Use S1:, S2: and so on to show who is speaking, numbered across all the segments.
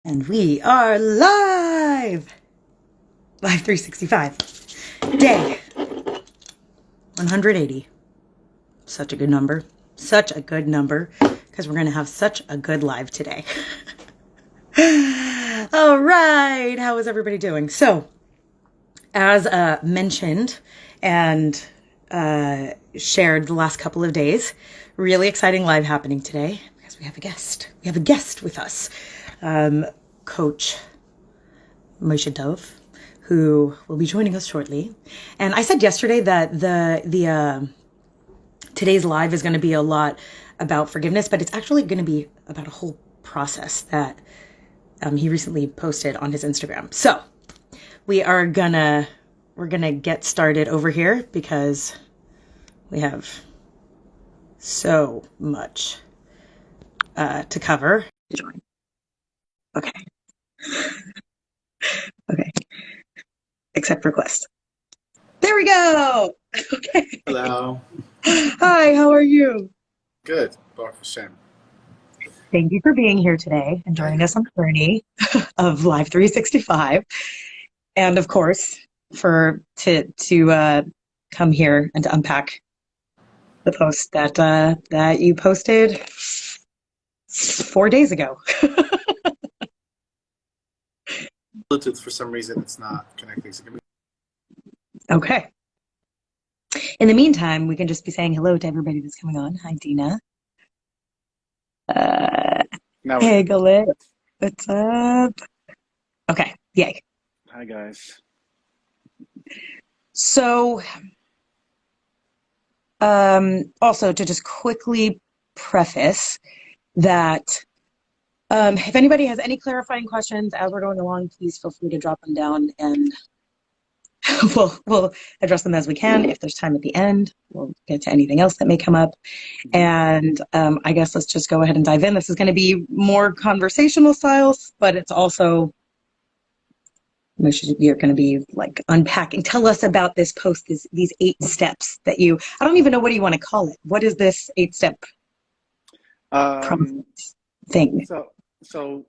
S1: And we are live! Live 365. Day 180. Such a good number. Such a good number. Because we're going to have such a good live today. All right. How is everybody doing? So, as mentioned and shared the last couple of days, really exciting live happening today because we have a guest. We have a guest with us. Coach Moshe Dove, who will be joining us shortly. And I said yesterday that the today's live is going to be a lot about forgiveness, but it's actually going to be about a whole process that he recently posted on his Instagram. So we're gonna get started over here because we have so much to cover. Okay. Okay. Accept request. There we go. Okay.
S2: Hello.
S1: Hi, how are you?
S2: Good. Baruch Hashem.
S1: Thank you for being here today and joining us on the journey of Live 365. And of course, to come here and to unpack the post that you posted 4 days ago.
S2: Bluetooth, for some reason, it's not connecting. So
S1: Okay. In the meantime, we can just be saying hello to everybody that's coming on. Hi, Dina. Hey, Galit. What's up? Okay. Yay.
S2: Hi, guys.
S1: So, also to just quickly preface that if anybody has any clarifying questions as we're going along, please feel free to drop them down and we'll address them as we can. If there's time at the end, we'll get to anything else that may come up. And I guess let's just go ahead and dive in. This is going to be more conversational styles, but it's also, you're going to be like unpacking. Tell us about this post, these 8 steps that I don't even know, what do you want to call it? What is this 8-step thing?
S2: So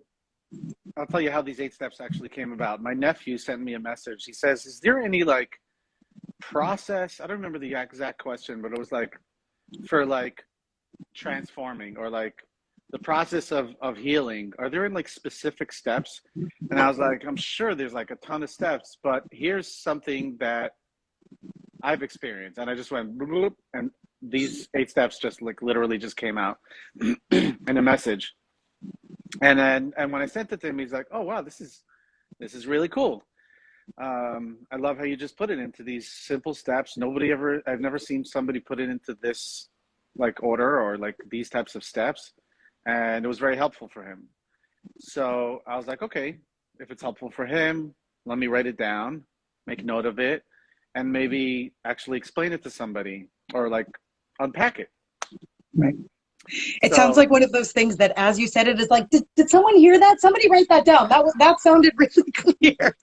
S2: I'll tell you how these 8 steps actually came about. My nephew sent me a message. He says, is there any process? I don't remember the exact question, but it was for transforming or the process of healing. Are there specific steps? And I was like, I'm sure there's a ton of steps, but here's something that I've experienced. And I just went, bloop, and these 8 steps just literally just came out in a message. And when I sent it to him, he's like, oh, wow, this is really cool. I love how you just put it into these simple steps. I've never seen somebody put it into this order or these types of steps. And it was very helpful for him. So I was like, okay, if it's helpful for him, let me write it down, make note of it, and maybe actually explain it to somebody or unpack it.
S1: Right. It sounds like one of those things that, as you said it, is like, did someone hear that? Somebody write that down. That sounded really clear.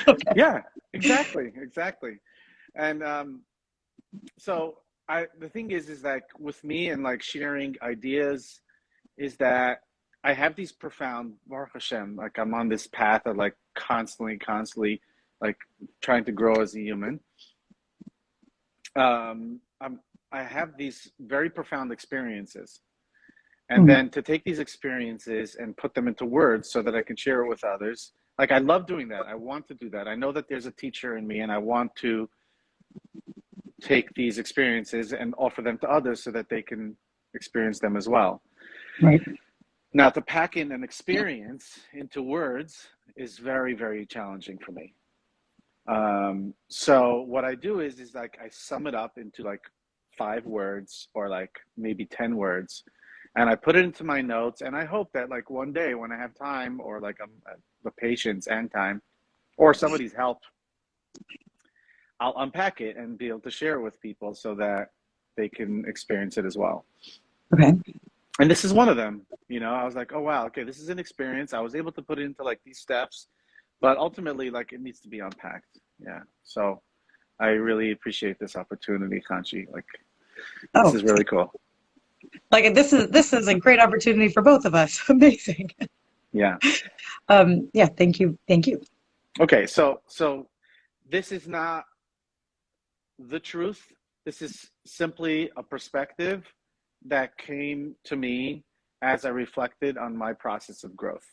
S2: Okay. Yeah, exactly. And so the thing is that with me and sharing ideas is that I have these profound, Baruch Hashem, I'm on this path of constantly trying to grow as a human. I have these very profound experiences. And then to take these experiences and put them into words so that I can share it with others. I love doing that. I want to do that. I know that there's a teacher in me and I want to take these experiences and offer them to others so that they can experience them as well.
S1: Right.
S2: Now, to pack in an experience into words is very, very challenging for me. So what I do is I sum it up into 5 words or maybe 10 words, and I put it into my notes. And I hope that one day when I have time or the patience and time or somebody's help, I'll unpack it and be able to share it with people so that they can experience it as well.
S1: Okay.
S2: And this is one of them. I was like, oh, wow, okay, this is an experience. I was able to put it into these steps, but ultimately it needs to be unpacked. Yeah. So I really appreciate this opportunity, Chanchy. This is really cool.
S1: This is a great opportunity for both of us. Amazing.
S2: Yeah.
S1: Yeah, thank you. Thank you.
S2: Okay. So this is not the truth. This is simply a perspective that came to me as I reflected on my process of growth.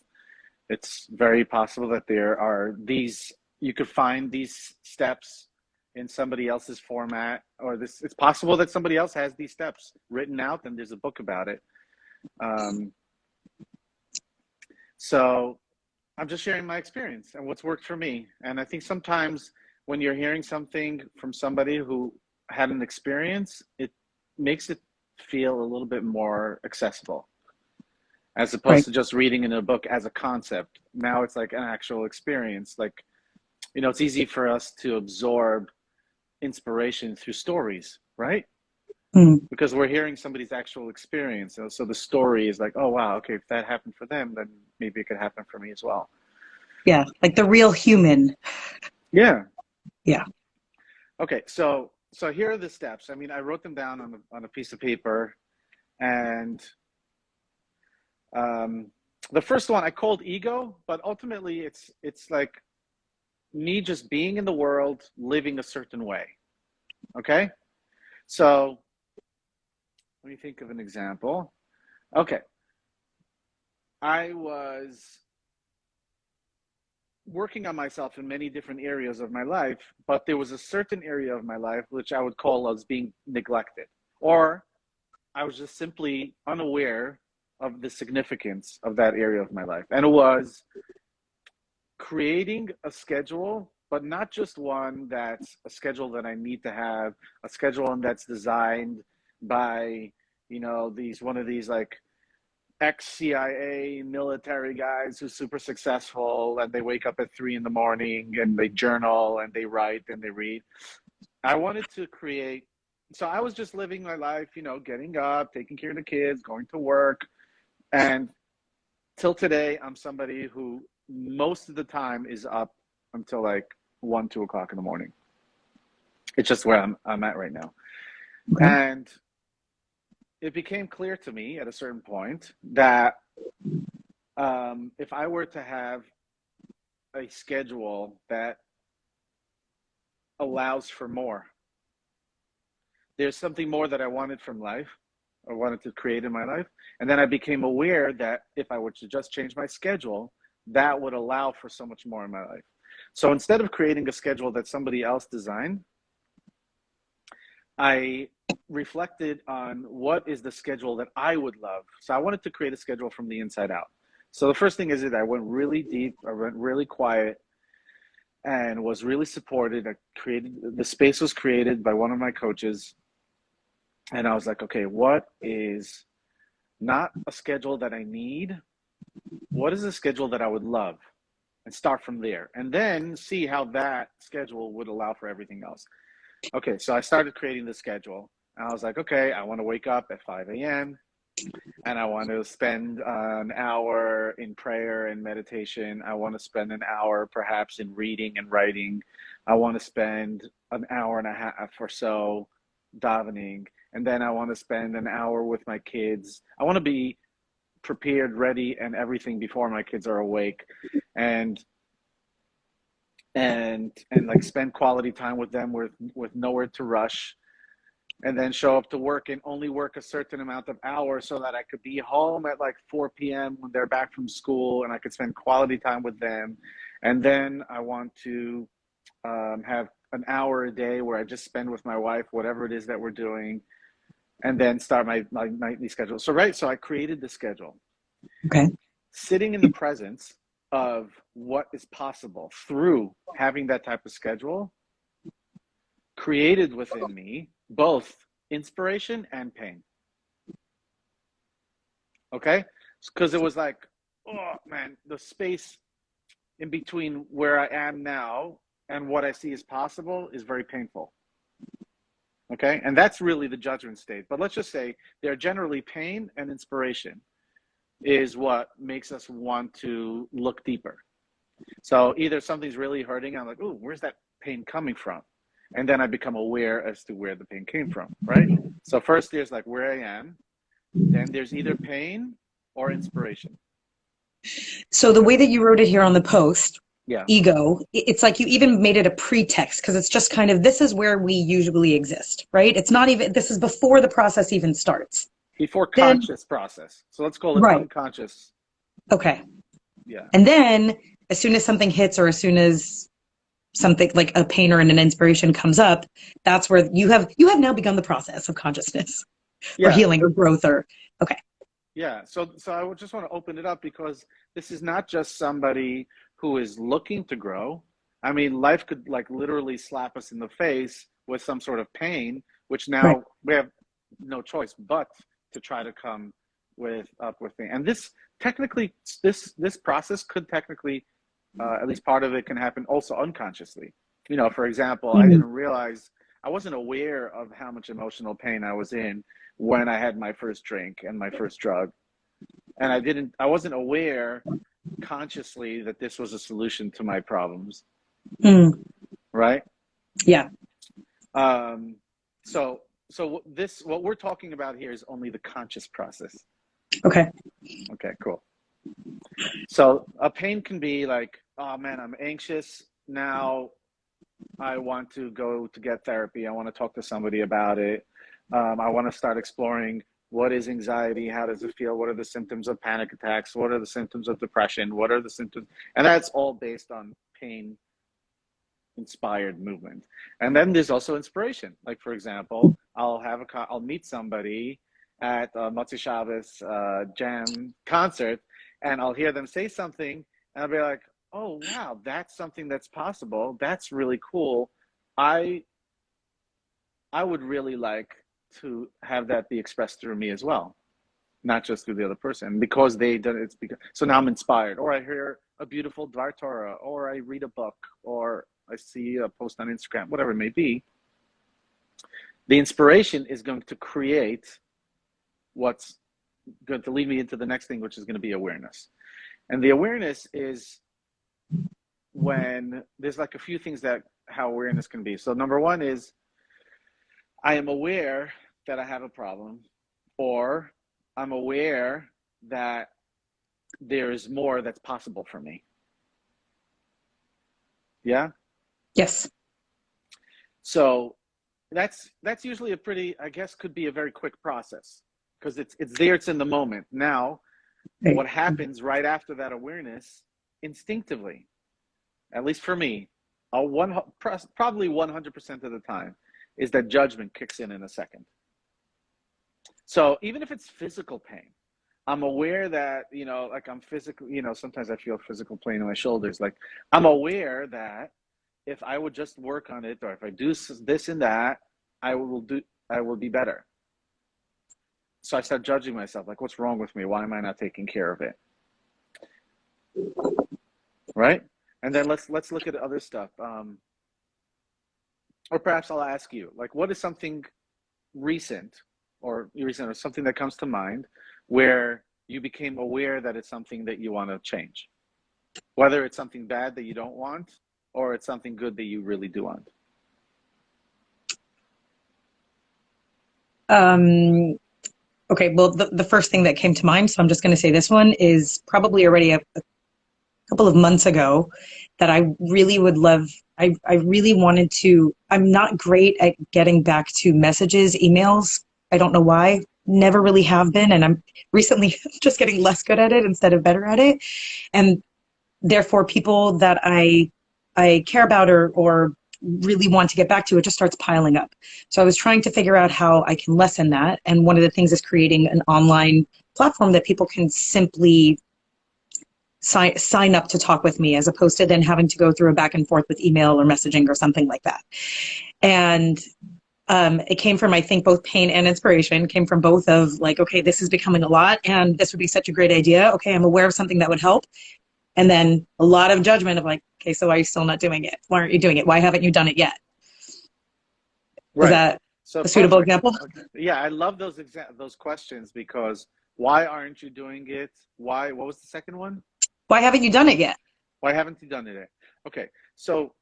S2: It's very possible that there are these, you could find these steps in somebody else's format, or this, it's possible that somebody else has these steps written out and there's a book about it. Um, so I'm just sharing my experience and what's worked for me. And I think sometimes when you're hearing something from somebody who had an experience, it makes it feel a little bit more accessible as opposed
S1: Right.
S2: to just reading in a book as a concept. Now it's like an actual experience. Like, it's easy for us to absorb inspiration through stories, right?
S1: Mm,
S2: Because we're hearing somebody's actual experience. So the story is like, oh, wow, okay, if that happened for them, then maybe it could happen for me as well.
S1: yeah, like the real human.
S2: Yeah.
S1: Yeah.
S2: Okay. So here are the steps. I mean, I wrote them down on a piece of paper, and um, the first one I called ego, but ultimately it's like me just being in the world, living a certain way. Okay. So let me think of an example. Okay. I was working on myself in many different areas of my life, but there was a certain area of my life which I would call as being neglected, or I was just simply unaware of the significance of that area of my life. And it was creating a schedule, but not just one that's a schedule that I need to have, a schedule that's designed by, these one of these like ex-CIA military guys who's super successful and they wake up at 3 in the morning and they journal and they write and they read. I wanted to create, so I was just living my life, getting up, taking care of the kids, going to work. And till today, I'm somebody who most of the time is up until like 1, 2 o'clock in the morning. It's just where I'm at right now.
S1: Okay.
S2: And it became clear to me at a certain point that if I were to have a schedule that allows for more, there's something more that I wanted from life, I wanted to create in my life. And then I became aware that if I were to just change my schedule, that would allow for so much more in my life. So instead of creating a schedule that somebody else designed, I reflected on what is the schedule that I would love. So I wanted to create a schedule from the inside out. So the first thing is that I went really deep, I went really quiet, and was really supported. I created, the space was created by one of my coaches. And I was like, okay, what is not a schedule that I need? What is a schedule that I would love? And start from there. And then see how that schedule would allow for everything else. Okay, so I started creating the schedule. And I was like, okay, I want to wake up at 5 a.m. and I want to spend an hour in prayer and meditation. I want to spend an hour perhaps in reading and writing. I want to spend an hour and a half or so davening. And then I want to spend an hour with my kids. I want to be prepared, ready, and everything before my kids are awake. And and like spend quality time with them with nowhere to rush, and then show up to work and only work a certain amount of hours so that I could be home at like 4 p.m. when they're back from school and I could spend quality time with them. And then I want to have an hour a day where I just spend with my wife, whatever it is that we're doing, and then start my nightly schedule. So, right, so I created the schedule.
S1: Okay.
S2: Sitting in the presence of what is possible through having that type of schedule created within me both inspiration and pain. Okay? Because it was like, oh man, the space in between where I am now and what I see as possible is very painful. Okay? And that's really the judgment state. But let's just say they're generally pain and inspiration is what makes us want to look deeper. So either something's really hurting, I'm like, oh, where's that pain coming from? And then I become aware as to where the pain came from, right? So first there's like where I am, then there's either pain or inspiration.
S1: So the way that you wrote it here on the post,
S2: Yeah.
S1: ego, it's like you even made it a pretext because it's just kind of this is where we usually exist, right? It's not even, this is before the process even starts.
S2: Before
S1: Then,
S2: conscious process. So let's call it
S1: right.
S2: unconscious.
S1: Okay.
S2: Yeah.
S1: And then as soon as something hits or as soon as something like a pain or an inspiration comes up, that's where you have now begun the process of consciousness or
S2: Yeah.
S1: healing or growth or okay.
S2: Yeah. So I would just want to open it up because this is not just somebody who is looking to grow. I mean, life could like literally slap us in the face with some sort of pain, which
S1: Right.
S2: now we have no choice but to try to come with up with things. And this technically, this process could technically, at least part of it can happen also unconsciously. You know, for example, I
S1: Mhm.
S2: didn't realize I wasn't aware of how much emotional pain I was in when I had my first drink and my first drug. And I wasn't aware consciously that this was a solution to my problems,
S1: Mm.
S2: right?
S1: Yeah.
S2: Um, so, what we're talking about here is only the conscious process.
S1: Okay.
S2: Okay, cool. So a pain can be like, oh man, I'm anxious now. I want to go to get therapy. I want to talk to somebody about it. I want to start exploring what is anxiety, how does it feel, what are the symptoms of panic attacks, what are the symptoms of depression, what are the symptoms, and that's all based on pain inspired movement. And then there's also inspiration. Like for example, I'll meet somebody at a Motzi Shabbos jam concert, and I'll hear them say something, and I'll be like, "Oh wow, that's something that's possible. That's really cool. I I would really like to have that be expressed through me as well." Not just through the other person because they did it's because so now I'm inspired, or I hear a beautiful Dvar Torah, or I read a book, or I see a post on Instagram, whatever it may be. The inspiration is going to create what's going to lead me into the next thing, which is going to be awareness. And the awareness is when there's like a few things that how awareness can be. So number one is I am aware that I have a problem, or I'm aware that there is more that's possible for me. Yeah.
S1: Yes.
S2: So that's usually a pretty, I guess, could be a very quick process because it's there, it's in the moment. Now,
S1: Right.
S2: what happens right after that awareness, instinctively, at least for me, probably 100% of the time, is that judgment kicks in a second. So even if it's physical pain, I'm aware that, like I'm physically, sometimes I feel physical pain in my shoulders. Like I'm aware that if I would just work on it, or if I do this and that, I will do, I will be better. So I start judging myself, like, what's wrong with me? Why am I not taking care of it? Right? And then let's look at other stuff. Or perhaps I'll ask you, like, what is something recent or something that comes to mind where you became aware that it's something that you want to change, whether it's something bad that you don't want or it's something good that you really do want.
S1: Um, okay. Well, the first thing that came to mind, so I'm just going to say this one is probably already a couple of months ago that I really would love. I really wanted to. I'm not great at getting back to messages, emails. I don't know why. Never really have been. And I'm recently just getting less good at it instead of better at it. And therefore people that I care about or really want to get back to, it just starts piling up. So I was trying to figure out how I can lessen that. And one of the things is creating an online platform that people can simply sign up to talk with me as opposed to then having to go through a back and forth with email or messaging or something like that. And it came from, I think, both pain and inspiration, came from both of like, okay, this is becoming a lot and this would be such a great idea. Okay, I'm aware of something that would help. And then a lot of judgment of like, okay, so why are you still not doing it? Why aren't you doing it? Why haven't you done it yet? Is
S2: Right.
S1: that
S2: So
S1: a suitable
S2: perfect.
S1: example?
S2: Okay. Yeah, I love those questions because why aren't you doing it? Why? What was the second one?
S1: Why haven't you done it yet?
S2: Why haven't you done it yet? Okay. So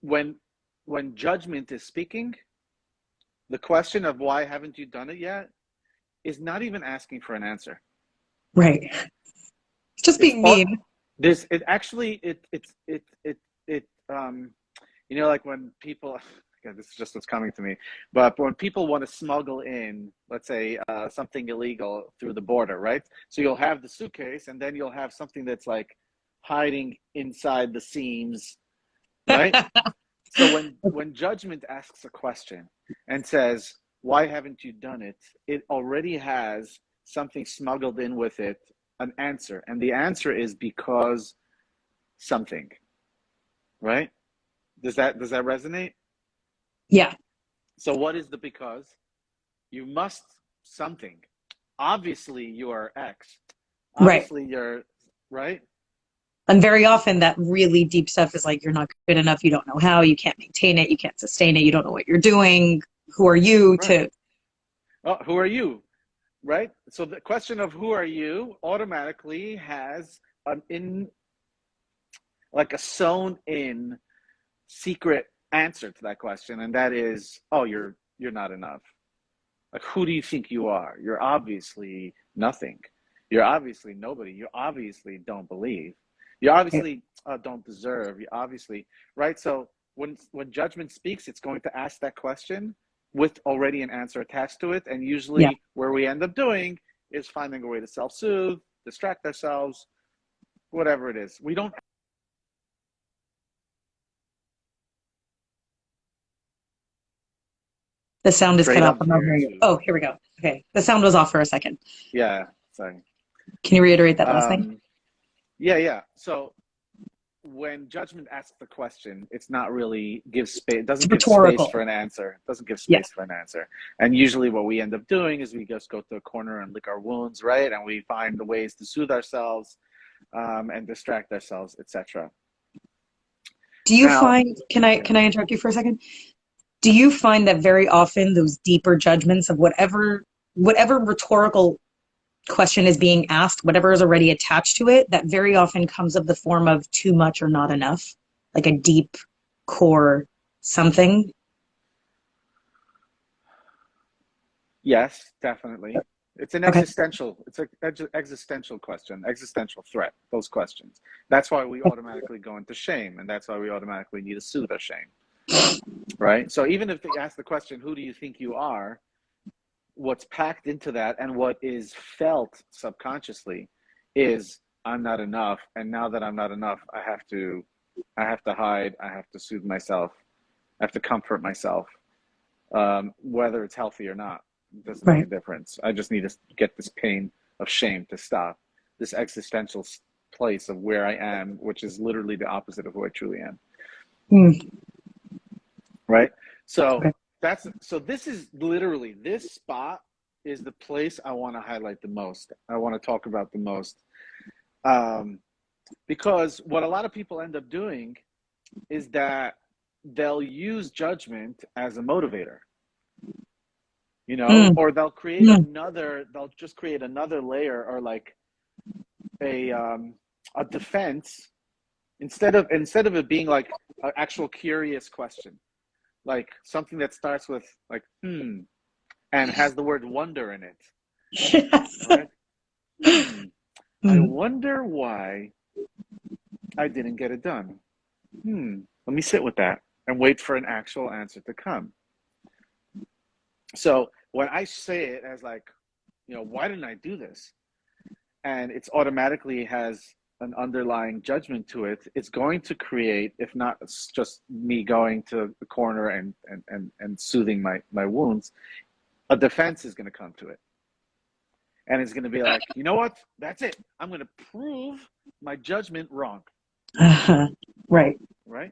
S2: when when judgment is speaking, the question of why haven't you done it yet is not even asking for an answer.
S1: Right. Just
S2: It's
S1: being
S2: all
S1: mean.
S2: this. It actually it you know, like when people. God, this is just what's coming to me. But when people want to smuggle in, let's say, something illegal through the border, right? So you'll have the suitcase, and then you'll have something that's like hiding inside the seams, right? So when judgment asks a question and says, "Why haven't you done it?" It already has something smuggled in with it, an answer, and the answer is because something, right? Does that resonate?
S1: Yeah,
S2: So what is the because? You must something. Obviously, you are X.
S1: right.
S2: Obviously, you're right.
S1: And very often that really deep stuff is like, you're not good enough. You don't know how, you can't maintain it. You can't sustain it. You don't know what you're doing. Who are you
S2: Right.
S1: to,
S2: Oh, who are you? Right. So the question of who are you automatically has an in like a sewn in secret answer to that question, and that is, oh, you're not enough. Like, who do you think you are? You're obviously nothing. You're obviously nobody. You obviously don't believe. You obviously don't deserve. You obviously, right? So when judgment speaks, it's going to ask that question with already an answer attached to it. And
S1: yeah,
S2: usually, where we end up doing is finding a way to self-soothe, distract ourselves, whatever it is. We don't
S1: the sound is cut
S2: trade
S1: off.
S2: up
S1: I'm not
S2: here
S1: hearing you.
S2: to,
S1: Oh, here we go. Okay. The sound was off for a second.
S2: yeah. Sorry.
S1: Can you reiterate that last thing?
S2: Um, yeah, yeah. So when judgment asks the question, it's not really give space. It
S1: It's
S2: doesn't give space for
S1: rhetorical.
S2: an answer. It doesn't give
S1: Yeah.
S2: space for an answer. And usually, what we end up doing is we just go to a corner and lick our wounds, right? And we find the ways to soothe ourselves and distract ourselves, etc.
S1: Do you
S2: Now,
S1: find,
S2: yeah,
S1: can I interrupt you for a second? Do you find that very often those deeper judgments of whatever rhetorical question is being asked, whatever is already attached to it, that very often comes of the form of too much or not enough, like a deep core something?
S2: yes, definitely. It's an
S1: Okay.
S2: existential. It's an existential question, existential threat. Those questions. That's why we automatically go into shame, and that's why we automatically need to soothe our shame, right? So even if they ask the question, "Who do you think you are?" what's packed into that and what is felt subconsciously is, I'm not enough, and now that I'm not enough, I have to hide, I have to soothe myself, I have to comfort myself, whether it's healthy or not. It doesn't make a
S1: Right.
S2: difference. I just need to get this pain of shame to stop, this existential place of where I am, which is literally the opposite of who I truly am,
S1: Mm,
S2: right? So
S1: okay.
S2: this is literally, this spot is the place I want to highlight the most. I want to talk about the most, um, because what a lot of people end up doing is that they'll use judgment as a motivator,
S1: Mm,
S2: or they'll just create another layer, or like a a defense, instead of it being like an actual curious question, like something that starts with like and has the word wonder in it,
S1: yes.
S2: right? I
S1: Mm,
S2: wonder why I didn't get it done. Let me sit with that and wait for an actual answer to come. So when I say it as like, why didn't I do this? And it's automatically has an underlying judgment to it, it's going to create, if not just me going to the corner and soothing my wounds, a defense is going to come to it. And it's going to be like, you know what? That's it. I'm going to prove my judgment wrong,
S1: uh-huh. Right.
S2: right?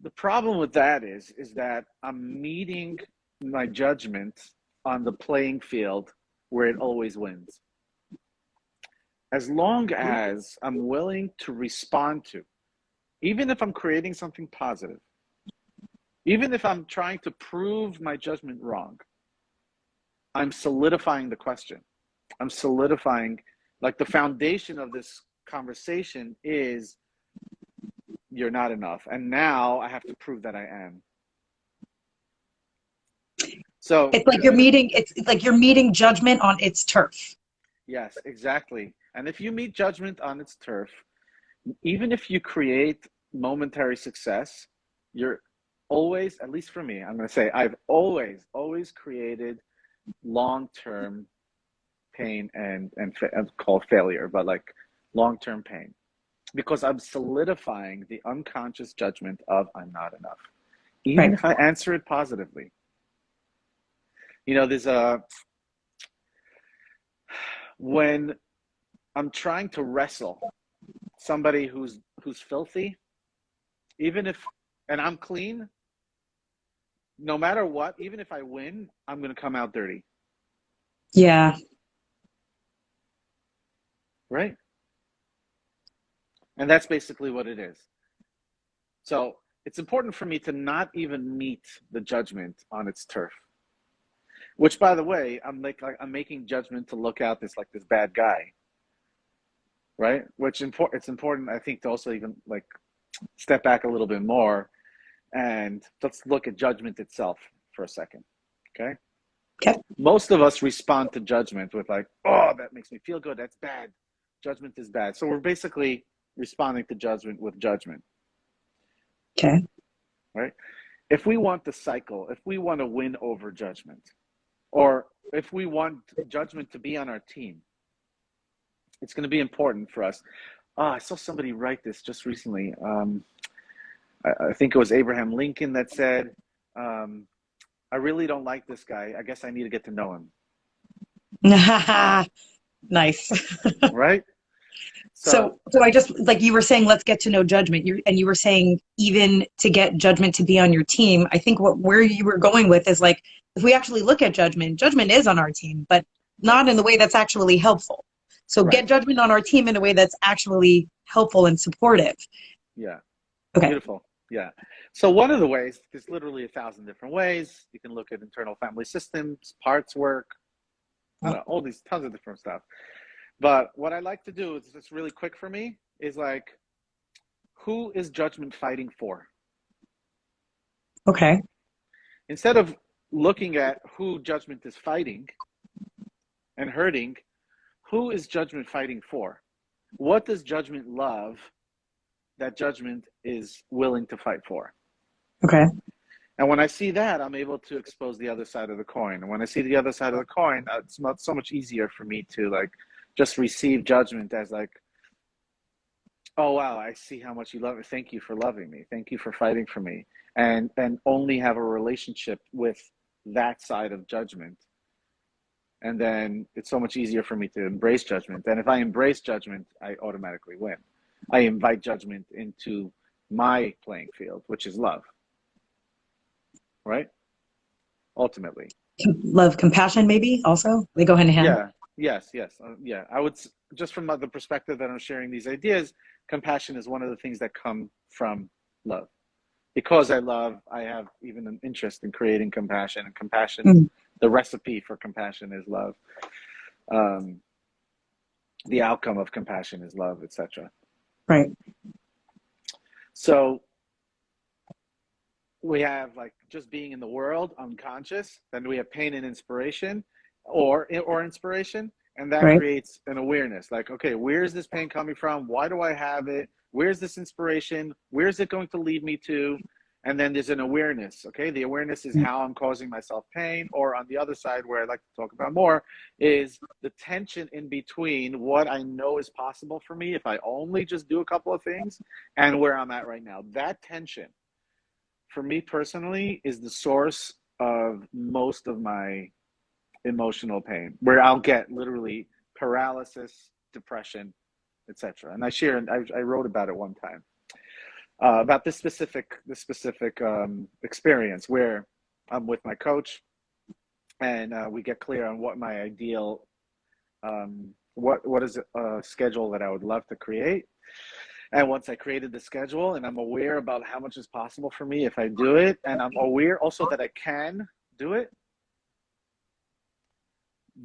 S2: The problem with that is that I'm meeting my judgment on the playing field where it always wins. As long as I'm willing to respond to, even if I'm creating something positive, even if I'm trying to prove my judgment wrong, I'm solidifying the question. I'm solidifying, like, the foundation of this conversation is, you're not enough. And now I have to prove that I am. So
S1: It's like you're meeting judgment on its turf.
S2: yes, exactly. And if you meet judgment on its turf, even if you create momentary success, you're always, at least for me, I'm going to say I've always created long-term pain and called failure, but like long-term pain, because I'm solidifying the unconscious judgment of I'm not enough, even
S1: Right.
S2: if I answer it positively. You know, there's a when I'm trying to wrestle somebody who's filthy, even if and I'm clean, no matter what, even if I win, I'm going to come out dirty,
S1: Yeah.
S2: right? And that's basically what it is. So it's important for me to not even meet the judgment on its turf. Which, by the way, I'm making judgment to look out this bad guy, right? It's important, I think, to also even like step back a little bit more and let's look at judgment itself for a second. Okay.
S1: Okay.
S2: Most of us respond to judgment with like, oh, that makes me feel good. That's bad. Judgment is bad. So we're basically responding to judgment with judgment,
S1: Okay.
S2: right? If we want the cycle, if we want to win over judgment, or if we want judgment to be on our team, it's going to be important for us. Oh, I saw somebody write this just recently. I think it was Abraham Lincoln that said, I really don't like this guy. I guess I need to get to know him.
S1: Nice.
S2: Right? So,
S1: So I just like you were saying, let's get to know judgment. You were saying even to get judgment to be on your team. I think where you were going with is like if we actually look at judgment, judgment is on our team, but
S2: right,
S1: not in the way that's actually helpful. So
S2: right.
S1: get judgment on our team in a way that's actually helpful and supportive.
S2: Yeah.
S1: Okay.
S2: Beautiful. Yeah. So one of the ways, there's literally 1,000 different ways. You can look at internal family systems, parts work, all these tons of different stuff. But what I like to do is just really quick for me is like, who is judgment fighting for?
S1: Okay.
S2: Instead of looking at who judgment is fighting and hurting, who is judgment fighting for? What does judgment love that judgment is willing to fight for?
S1: Okay.
S2: And when I see that, I'm able to expose the other side of the coin. And when I see the other side of the coin, it's not so much easier for me to like just receive judgment as like, oh wow, I see how much you love me. Thank you for loving me. Thank you for fighting for me. And only have a relationship with that side of judgment. And then it's so much easier for me to embrace judgment. And if I embrace judgment, I automatically win. I invite judgment into my playing field, which is love, right? Ultimately.
S1: Love, compassion, maybe also they go hand in hand.
S2: Yeah. Yes. Yeah. I would just from the perspective that I'm sharing these ideas, compassion is one of the things that come from love. Because I love, I have even an interest in creating compassion, and compassion,
S1: Mm,
S2: the recipe for compassion is love. Um, the outcome of compassion is love, etc.
S1: right.
S2: So we have like just being in the world, unconscious. Then we have pain and inspiration, or inspiration, and that
S1: Right.
S2: creates an awareness. Like, okay, where's this pain coming from? Why do I have it? Where's this inspiration? Where's it going to lead me to? And then there's an awareness. Okay, the awareness is how I'm causing myself pain. Or on the other side, where I'd like to talk about more, is the tension in between what I know is possible for me if I only just do a couple of things, and where I'm at right now. That tension for me personally is the source of most of my emotional pain, where I'll get literally paralysis, depression, etc. And I wrote about it one time, about this specific experience where I'm with my coach, and we get clear on what my ideal what is a schedule that I would love to create. And once I created the schedule and I'm aware about how much is possible for me if I do it, and I'm aware also that I can do it,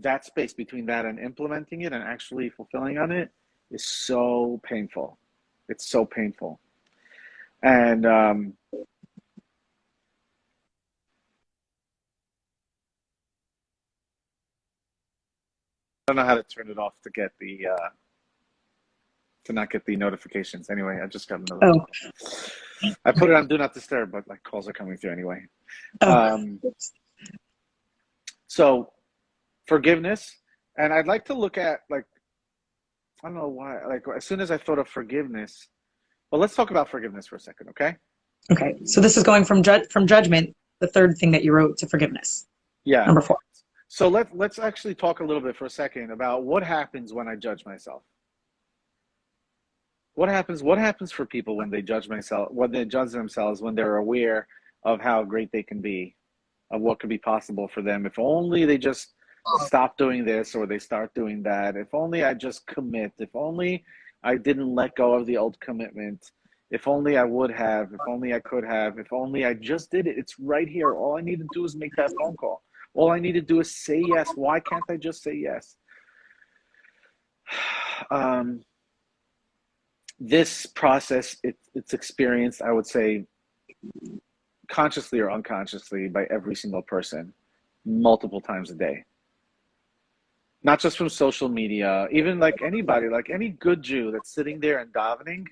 S2: that space between that and implementing it and actually fulfilling on it is so painful. It's so painful. And I don't know how to turn it off to get the to not get the notifications. Anyway, I just got another phone
S1: Oh,
S2: call. I put it on do not disturb, but like calls are coming through anyway.
S1: oh,
S2: Um, so forgiveness, and I'd like to look at like, I don't know why, like as soon as I thought of forgiveness, well, let's talk about forgiveness for a second, okay?
S1: okay. So this is going from judgment, the third thing that you wrote, to forgiveness.
S2: Yeah.
S1: Number four.
S2: So let's actually talk a little bit for a second about what happens when I judge myself. What happens for people when they judge myself, when they judge themselves, when they're aware of how great they can be, of what could be possible for them. If only they just stop doing this or they start doing that. If only I just commit. If only I didn't let go of the old commitment. If only I would have. If only I could have. If only I just did it. It's right here. All I need to do is make that phone call. All I need to do is say yes. Why can't I just say yes? Um, this process, it's experienced, I would say, consciously or unconsciously by every single person multiple times a day. Not just from social media, even like anybody, like any good Jew that's sitting there and davening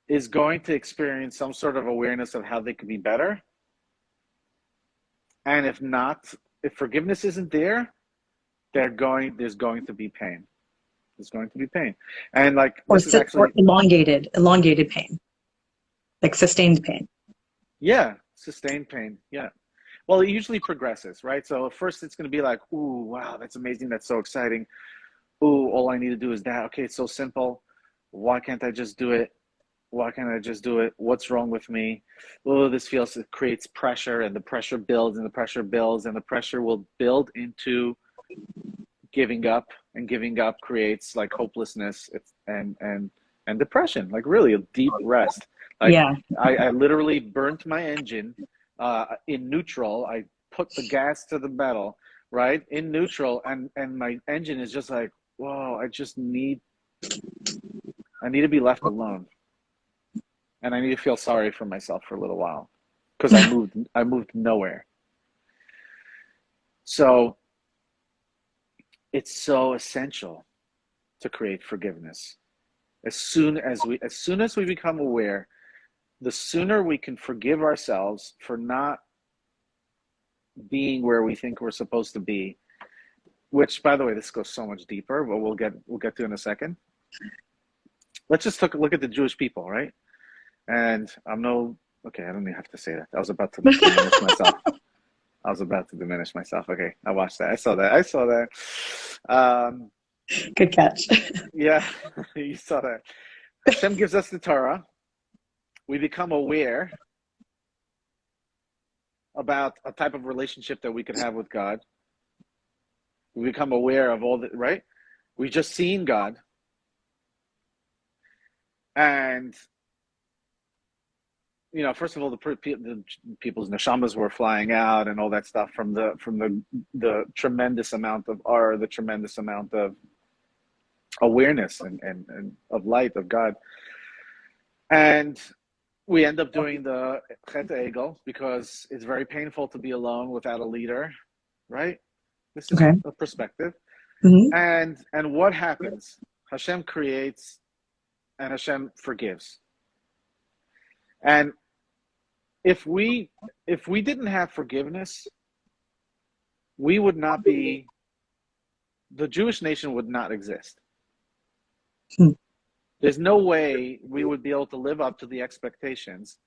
S2: is going to experience some sort of awareness of how they could be better. And if not, if forgiveness isn't there, there's going to be pain. There's going to be pain. And like
S1: Or
S2: this is actually,
S1: elongated pain, like sustained pain.
S2: yeah, sustained pain. Yeah. Well, it usually progresses, right? So at first it's going to be like, ooh, wow, that's amazing. That's so exciting. Ooh, all I need to do is that. Okay, it's so simple. Why can't I just do it? Why can't I just do it? What's wrong with me? Oh, it creates pressure, and the pressure builds and the pressure builds, and the pressure will build into giving up, and giving up creates like hopelessness and depression, like really a deep rest. Like
S1: Yeah.
S2: I literally burnt my engine in neutral. I put the gas to the metal, right, in neutral, and my engine is just like, whoa, I need to be left alone, and I need to feel sorry for myself for a little while because I moved nowhere. So it's so essential to create forgiveness. As soon as we become aware, the sooner we can forgive ourselves for not being where we think we're supposed to be, which by the way, this goes so much deeper, but we'll get to in a second. Let's just take a look at the Jewish people, right? And okay, I don't even have to say that. I was about to diminish myself. I was about to diminish myself. Okay, I watched that. I saw that. I saw that.
S1: Good catch.
S2: Yeah, you saw that. Hashem gives us the Torah. We become aware about a type of relationship that we could have with God. We become aware of all the, right? We just seen God. And, first of all, the people's neshamas were flying out and all that stuff from the tremendous amount of awe, the tremendous amount of awareness and of light of God. And we end up doing the Chet Egel because it's very painful to be alone without a leader, right? This is
S1: Okay.
S2: a perspective.
S1: Mm-hmm.
S2: And what happens? Hashem creates and Hashem forgives. And if we didn't have forgiveness, we would not be, the Jewish nation would not exist.
S1: Hmm.
S2: There's no way we would be able to live up to the expectations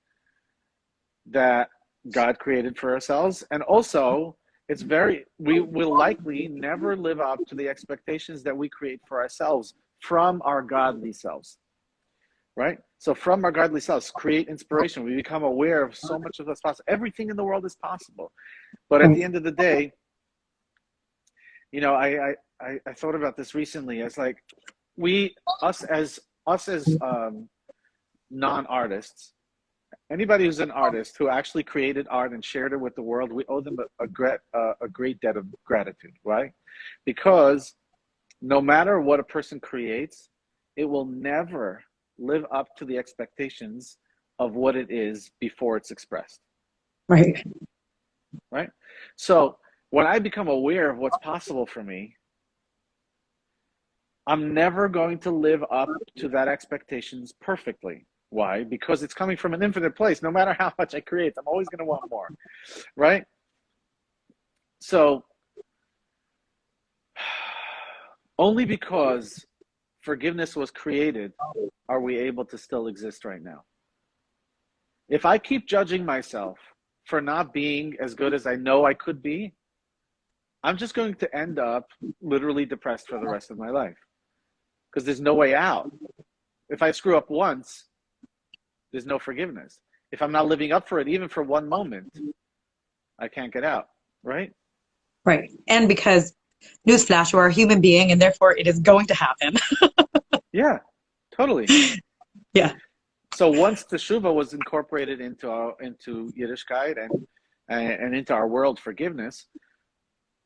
S2: that God created for ourselves. And also, we will likely never live up to the expectations that we create for ourselves from our godly selves, right? So from our godly selves, create inspiration. We become aware of so much of what's possible. Everything in the world is possible. But at the end of the day, I thought about this recently. It's like us as non-artists, anybody who's an artist who actually created art and shared it with the world, we owe them a great debt of gratitude, right? Because no matter what a person creates, it will never live up to the expectations of what it is before it's expressed.
S1: Right.
S2: Right? So when I become aware of what's possible for me, I'm never going to live up to that expectations perfectly. Why? Because it's coming from an infinite place. No matter how much I create, I'm always going to want more, right? So only because forgiveness was created are we able to still exist right now. If I keep judging myself for not being as good as I know I could be, I'm just going to end up literally depressed for the rest of my life because there's no way out. If I screw up once, there's no forgiveness. If I'm not living up for it, even for one moment, I can't get out, right?
S1: Right. And because, newsflash, we're a human being and therefore it is going to happen.
S2: Yeah, totally.
S1: Yeah.
S2: So once teshuva was incorporated into Yiddishkeit and into our world forgiveness,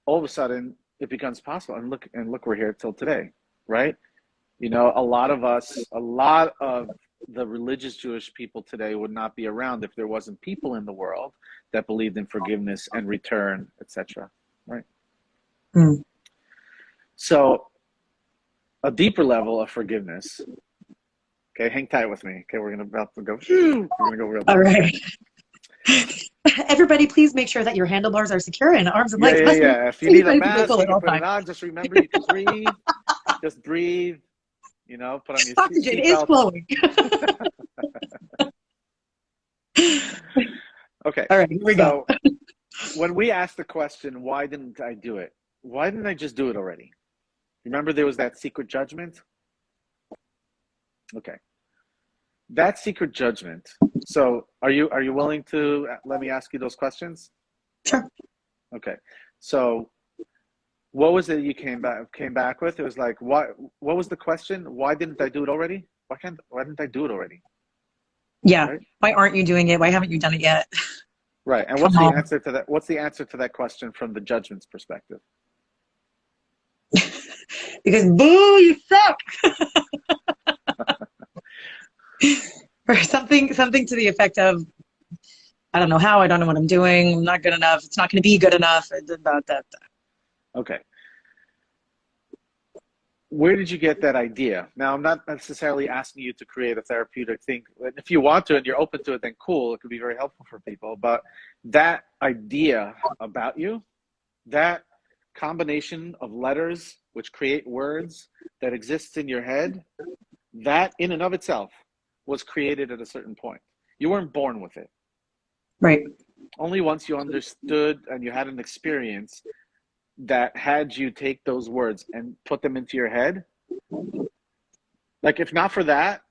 S2: all of a sudden it becomes possible. And look, we're here till today, right? You know, a lot of the religious Jewish people today would not be around if there wasn't people in the world that believed in forgiveness and return, etc. Right?
S1: Mm.
S2: So a deeper level of forgiveness. Okay, hang tight with me. Okay, we're about to go. We're gonna go real
S1: All
S2: deep. Okay.
S1: right. Everybody, please make sure that your handlebars are secure and arms and
S2: Yeah,
S1: legs
S2: yeah,
S1: must be
S2: yeah. If you need a
S1: ready to go
S2: mask,
S1: full
S2: you
S1: at
S2: can
S1: all
S2: put it
S1: times.
S2: on. Just remember, you can breathe. Just breathe. You know, put on your
S1: Oxygen is
S2: seatbelts.
S1: flowing.
S2: Okay,
S1: All right, here we go.
S2: so when we ask the question, why didn't I do it? Why didn't I just do it already? Remember there was that secret judgment? Okay. That secret judgment. So are you willing to let me ask you those questions?
S1: Sure.
S2: Okay. So what was it you came back with? It was like what was the question? Why didn't I do it already? Why didn't I do it already?
S1: Yeah.
S2: Right?
S1: Why aren't you doing it? Why haven't you done it yet?
S2: Right. And
S1: Come
S2: what's the
S1: on.
S2: answer to that? What's the answer to that question from the judgment's perspective?
S1: Because boo, you suck. Or something to the effect of, I don't know how, I don't know what I'm doing, I'm not good enough, it's not going to be good enough. That.
S2: Okay. Where did you get that idea? Now, I'm not necessarily asking you to create a therapeutic thing. If you want to and you're open to it, then cool. It could be very helpful for people. But that idea about you, that combination of letters which create words that exists in your head, that in and of itself was created at a certain point. You weren't born with it.
S1: Right.
S2: Only once you understood and you had an experience that had you take those words and put them into your head. Like if not for that,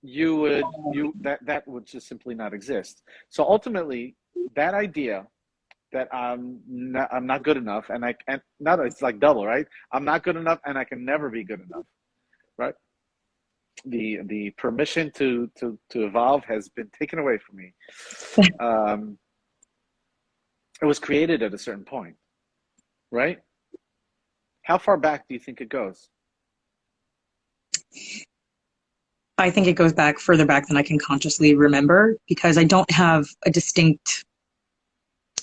S2: that would just simply not exist. So ultimately, that idea that I'm not good enough and not it's like double, right? I'm not good enough and I can never be good enough, right? The permission to evolve has been taken away from me. Um, it was created at a certain point, right? How far back do you think it goes?
S1: I think it goes back further back than I can consciously remember because I don't have a distinct,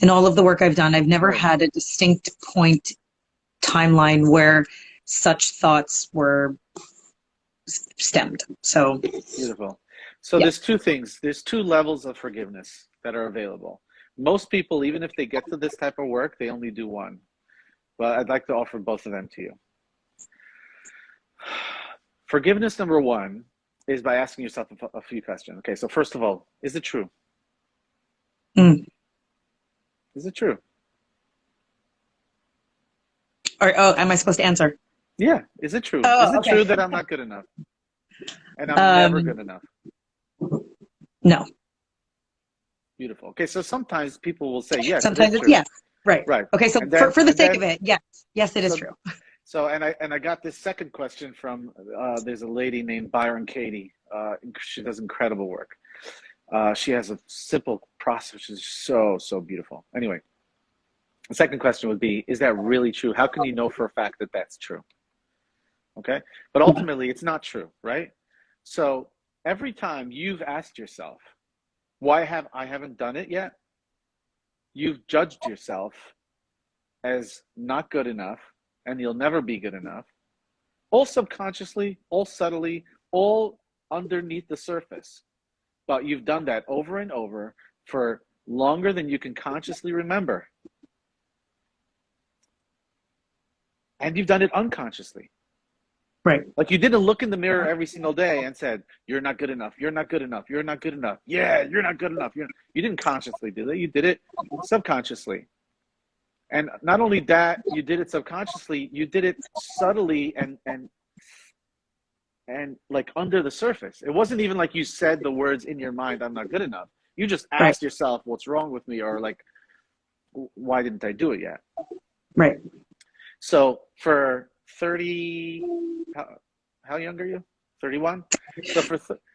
S1: in all of the work I've done, I've never
S2: Right.
S1: had a distinct point timeline where such thoughts were stemmed. So,
S2: Beautiful. So
S1: yeah.
S2: there's two things. There's two levels of forgiveness that are available. Most people, even if they get to this type of work, they only do one. But I'd like to offer both of them to you. Forgiveness number one is by asking yourself a few questions. Okay, so first of all, is it true?
S1: Mm.
S2: Is it true?
S1: Or, oh, am I supposed to answer?
S2: Yeah, is it true? Is
S1: Oh,
S2: it
S1: okay.
S2: true that I'm not good enough and I'm never
S1: Um,
S2: good enough?
S1: no.
S2: Beautiful. Okay, so sometimes people will say, yes, it is
S1: Sometimes it's
S2: true.
S1: yes. Right.
S2: Right.
S1: Okay, so
S2: And
S1: for,
S2: then
S1: for the
S2: and
S1: sake of
S2: then
S1: it, yes. Yes, it is
S2: so
S1: true.
S2: and I got this second question from there's a lady named Byron Katie. She does incredible work. She has a simple process which is so beautiful. Anyway, the second question would be: is that really true? How can you know for a fact that that's true? Okay, but ultimately, it's not true, right? So every time you've asked yourself, "Why have I haven't done it yet?" You've judged yourself as not good enough, and you'll never be good enough. all subconsciously, all subtly, all underneath the surface. But you've done that over and over for longer than you can consciously remember. And you've done it unconsciously.
S1: Right.
S2: Like you didn't look in the mirror every single day and said, "You're not good enough. You're not good enough. You're not good enough. Yeah, you're not good enough." You didn't consciously do that. You did it subconsciously. And not only that, you did it subconsciously, you did it subtly and like under the surface. It wasn't even like you said the words in your mind, "I'm not good enough." You just
S1: Right.
S2: asked yourself, "What's wrong with me?" Or like, "Why didn't I do it yet?"
S1: Right.
S2: So for 30, how young are you? 31?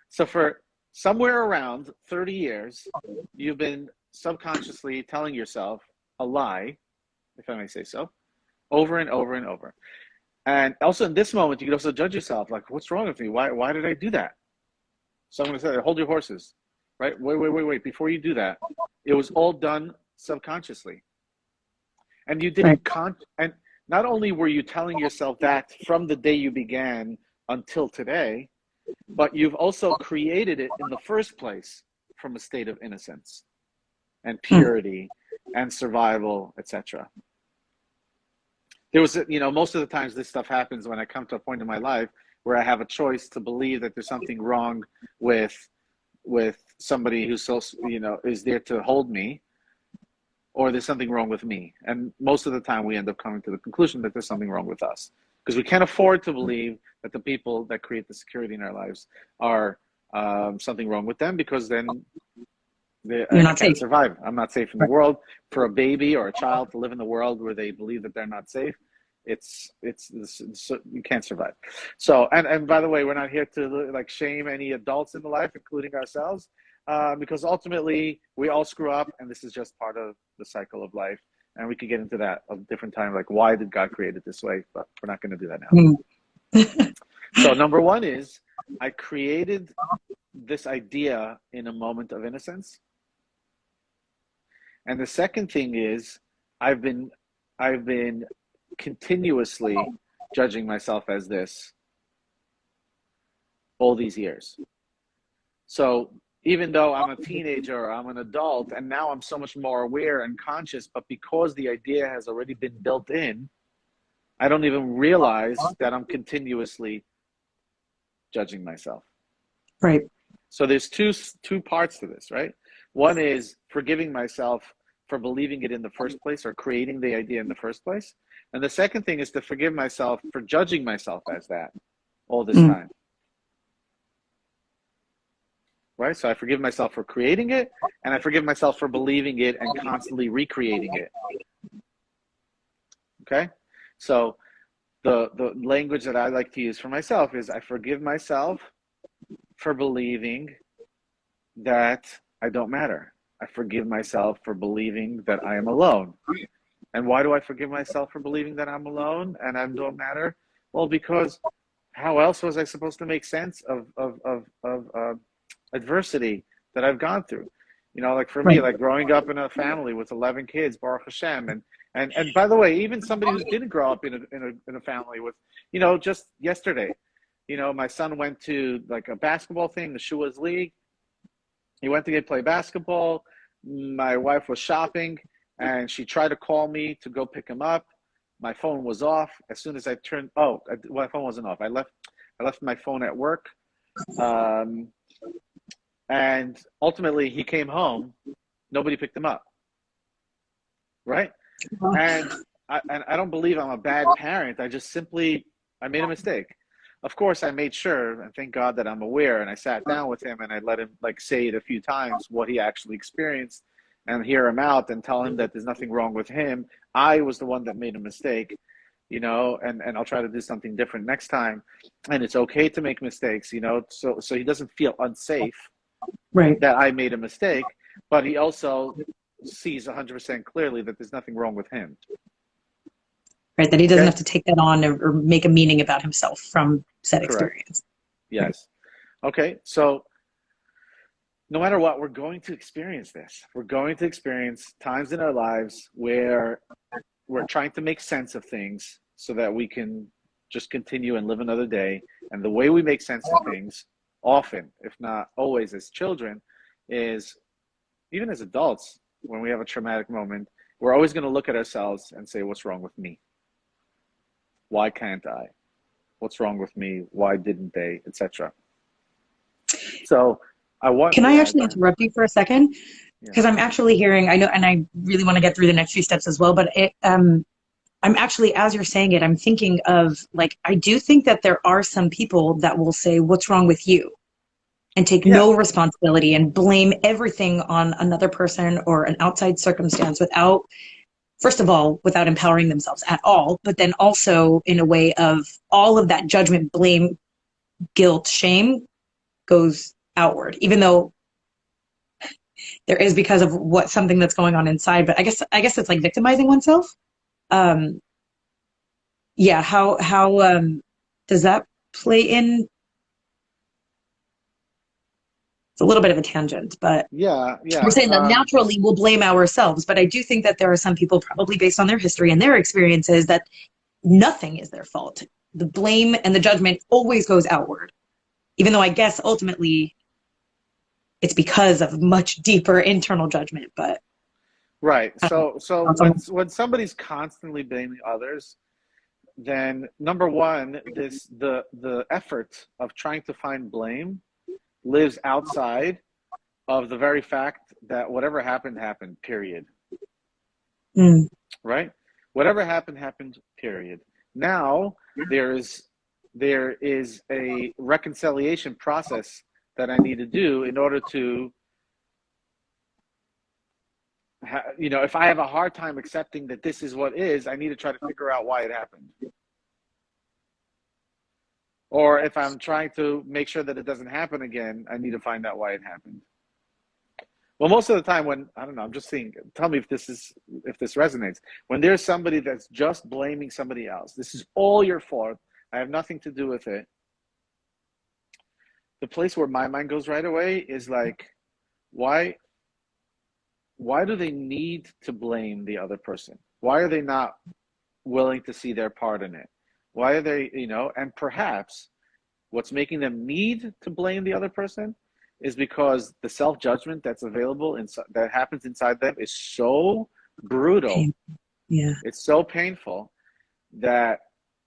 S2: So for somewhere around 30 years, you've been subconsciously telling yourself a lie, if I may say so, over and over and over. And also in this moment, you can also judge yourself, like, what's wrong with me? Why did I do that? So I'm going to say, hold your horses, right? Wait. Before you do that, it was all done subconsciously. And you did
S1: Right.
S2: it and not only were you telling yourself that from the day you began until today, but you've also created it in the first place from a state of innocence and
S1: Mm.
S2: purity and survival, etc. There was, most of the times this stuff happens when I come to a point in my life where I have a choice to believe that there's something wrong with somebody who's so, is there to hold me, or there's something wrong with me. And most of the time we end up coming to the conclusion that there's something wrong with us, because we can't afford to believe that the people that create the security in our lives are something wrong with them, because then
S1: You're
S2: I
S1: not
S2: can't
S1: safe.
S2: survive. I'm not safe in the
S1: Right.
S2: world. For a baby or a child to live in the world where they believe that they're not safe, you can't survive. So, and by the way, we're not here to like shame any adults in the life, including ourselves, because ultimately we all screw up, and this is just part of the cycle of life. And we could get into that a different time, like why did God create it this way? But we're not going to do that now.
S1: Mm.
S2: So number one is I created this idea in a moment of innocence. And the second thing is I've been continuously judging myself as this all these years. So even though I'm a teenager or I'm an adult, and now I'm so much more aware and conscious, but because the idea has already been built in, I don't even realize that I'm continuously judging myself.
S1: Right.
S2: So there's two parts to this, right? One is forgiving myself for believing it in the first place, or creating the idea in the first place. And the second thing is to forgive myself for judging myself as that all this
S1: Mm.
S2: time. Right? So I forgive myself for creating it, and I forgive myself for believing it and constantly recreating it. Okay? So the language that I like to use for myself is I forgive myself for believing that I don't matter. I forgive myself for believing that I am alone. And why do I forgive myself for believing that I'm alone and I don't matter? Well, because how else was I supposed to make sense of adversity that I've gone through? Like for me,
S1: Right.
S2: like growing up in a family with 11 kids, Baruch Hashem, and by the way, even somebody who didn't grow up in a family with, just yesterday, my son went to like a basketball thing, the Shua's League. He went to play basketball. My wife was shopping, and she tried to call me to go pick him up. My phone was off. As soon as I turned, my phone wasn't off. I left my phone at work, um, and ultimately he came home. Nobody picked him up, right? And I don't believe I'm a bad parent. I made a mistake. Of course, I made sure, and thank God that I'm aware, and I sat down with him and I let him like say it a few times what he actually experienced, and hear him out and tell him that there's nothing wrong with him. I was the one that made a mistake, and I'll try to do something different next time. And it's okay to make mistakes, so he doesn't feel unsafe
S1: Right.
S2: that I made a mistake, but he also sees 100% clearly that there's nothing wrong with him.
S1: Right. That he doesn't
S2: Okay?
S1: have to take that on, or make a meaning about himself from said
S2: Correct.
S1: experience. Right.
S2: Yes. Okay. So no matter what, we're going to experience this. We're going to experience times in our lives where we're trying to make sense of things so that we can just continue and live another day. And the way we make sense of things, often, if not always, as children, is even as adults, when we have a traumatic moment, we're always going to look at ourselves and say, what's wrong with me? Why can't I? What's wrong with me? Why didn't they? Etc. So I want.
S1: Can I
S2: Yeah,
S1: actually interrupt you for a second?
S2: yeah,
S1: Because I'm actually hearing, I know, and I really want to get through the next few steps as well, but I'm actually, as you're saying it, I'm thinking of, like, I do think that there are some people that will say, what's wrong with you? And take
S2: yeah,
S1: no responsibility and blame everything on another person or an outside circumstance without, first of all, without empowering themselves at all, but then also in a way of all of that judgment, blame, guilt, shame goes outward, even though there is because of something that's going on inside. But I guess it's like victimizing oneself. Um, yeah. How does that play in? It's a little bit of a tangent, but
S2: yeah,
S1: we're
S2: yeah.
S1: saying that naturally we'll blame ourselves. But I do think that there are some people, probably based on their history and their experiences, that nothing is their fault. The blame and the judgment always goes outward, even though I guess ultimately it's because of much deeper internal judgment. But
S2: Right.
S1: I don't
S2: So
S1: know.
S2: when somebody's constantly blaming others, then number one, the effort of trying to find blame lives outside of the very fact that whatever happened happened. Period.
S1: Mm,
S2: Right. Whatever happened happened. Period. Now there is there is a reconciliation process that I need to do in order to if I have a hard time accepting that this is what is, I need to try to figure out why it happened. Or if I'm trying to make sure that it doesn't happen again, I need to find out why it happened. Well, most of the time when, I don't know, I'm just seeing, tell me if this resonates. When there's somebody that's just blaming somebody else, this is all your fault, I have nothing to do with it. The place where my mind goes right away is like, why do they need to blame the other person? Why are they not willing to see their part in it? Why are they, and perhaps what's making them need to blame the other person is because the self-judgment that's available that happens inside them is so brutal.
S1: yeah.
S2: It's so painful that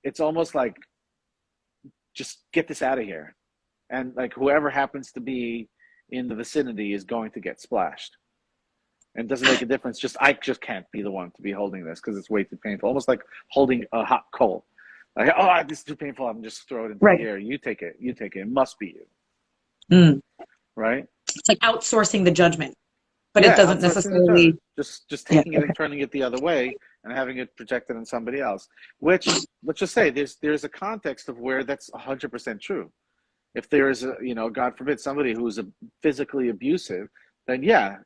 S2: it's almost like, just get this out of here. And like whoever happens to be in the vicinity is going to get splashed. And it doesn't make a difference. I just can't be the one to be holding this because it's way too painful. Almost like holding a hot coal. Like, oh, this is too painful. I'm just throw it into
S1: Right.
S2: the air. You take it. You take it. It must be you.
S1: Mm.
S2: Right?
S1: It's like outsourcing the judgment, but it
S2: Yeah,
S1: doesn't
S2: outsourcing the judgment.
S1: necessarily.
S2: Just
S1: Yeah.
S2: taking it and turning it the other way and having it projected on somebody else. Which, let's just say, there's a context of where that's 100% true. If there is God forbid, somebody who's physically abusive, then yeah,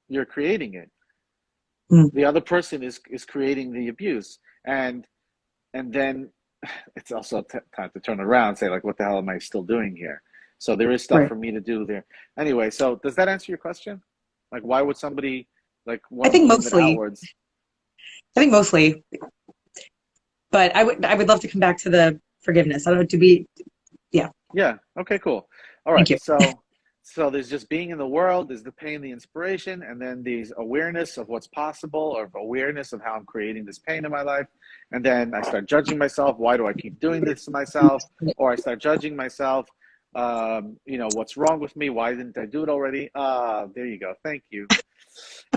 S2: you're creating it.
S1: Mm.
S2: The other person is creating the abuse, and then it's also time to turn around and say, like, what the hell am I still doing here? So there is stuff
S1: Right.
S2: for me to do there. Anyway, so does that answer your question? Like, why would somebody like
S1: I
S2: want to
S1: think
S2: blame it
S1: mostly.
S2: outwards?
S1: I think mostly, but I would love to come back to the forgiveness. I don't know to be. Yeah.
S2: Yeah. Okay, cool. All right.
S1: Thank you.
S2: So there's just being in the world, there's the pain, the inspiration, and then the awareness of what's possible, or awareness of how I'm creating this pain in my life. And then I start judging myself. Why do I keep doing this to myself? Or I start judging myself. What's wrong with me? Why didn't I do it already? There you go. Thank you.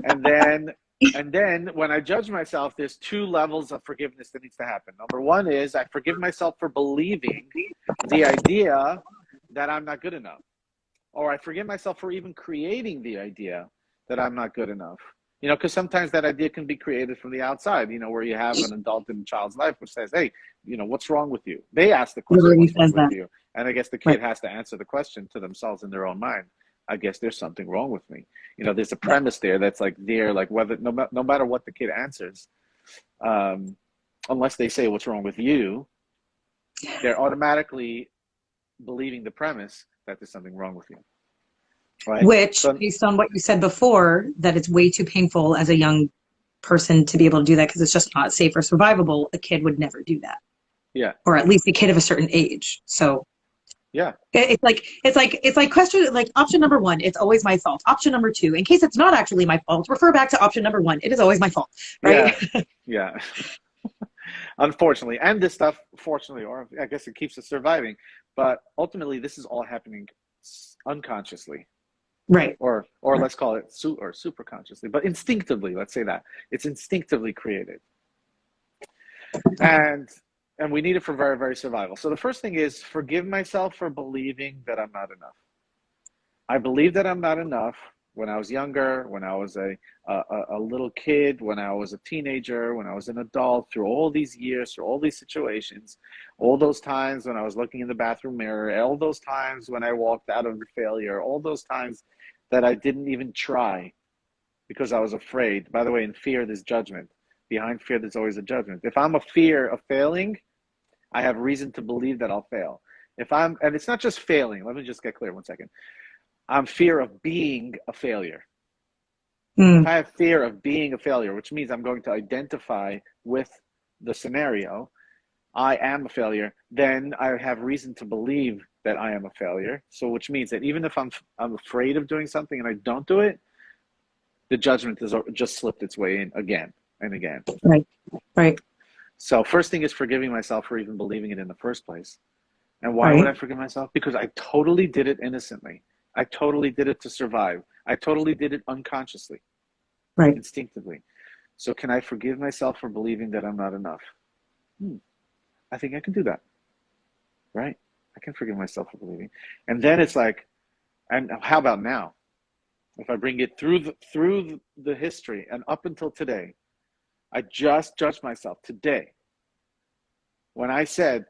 S2: And then when I judge myself, there's two levels of forgiveness that needs to happen. Number one is I forgive myself for believing the idea that I'm not good enough. Or I forgive myself for even creating the idea that I'm not good enough. Because sometimes that idea can be created from the outside, where you have an adult in a child's life which says, hey, what's wrong with you? They ask the question,
S1: Literally
S2: what's wrong
S1: says
S2: with
S1: that.
S2: you? And I guess the
S1: Right.
S2: kid has to answer the question to themselves in their own mind. I guess there's something wrong with me. There's a
S1: Yeah.
S2: premise there that's like there, like whether no matter what the kid answers, unless they say what's wrong with you, they're automatically believing the premise that there's something wrong with you. Right?
S1: Which,
S2: So
S1: based on what you said before, that it's way too painful as a young person to be able to do that because it's just not safe or survivable. A kid would never do that.
S2: Yeah.
S1: or at least a kid of a certain age. So
S2: Yeah.
S1: it's like question, like option number one, it's always my fault. Option number two, in case it's not actually my fault, refer back to option number one. It is always my fault, right?
S2: Yeah. Yeah. Unfortunately, and this stuff, fortunately, or I guess it keeps us surviving. But ultimately, this is all happening unconsciously,
S1: Right.
S2: or
S1: Right.
S2: let's call it or super consciously, but instinctively. Let's say that it's instinctively created, and we need it for very, very survival. So the first thing is forgive myself for believing that I'm not enough. I believe that I'm not enough when I was younger, when I was a little kid, when I was a teenager, when I was an adult, through all these years, through all these situations, all those times when I was looking in the bathroom mirror, all those times when I walked out of the failure, all those times that I didn't even try because I was afraid. By the way, in fear, there's judgment. Behind fear, there's always a judgment. If I'm a fear of failing, I have reason to believe that I'll fail. And it's not just failing. Let me just get clear 1 second. I'm fear of being a failure. If
S1: Mm,
S2: I have fear of being a failure, which means I'm going to identify with the scenario, I am a failure, then I have reason to believe that I am a failure. So, which means that even if I'm afraid of doing something and I don't do it, the judgment has just slipped its way in again and again.
S1: right. Right.
S2: So, first thing is forgiving myself for even believing it in the first place. And why would
S1: Right.
S2: I forgive myself? Because I totally did it innocently. I totally did it to survive. I totally did it unconsciously,
S1: Right.
S2: instinctively. So can I forgive myself for believing that I'm not enough? I think I can do that, right? I can forgive myself for believing. And then it's like, and how about now? If I bring it through the history and up until today, I just judged myself today. When I said,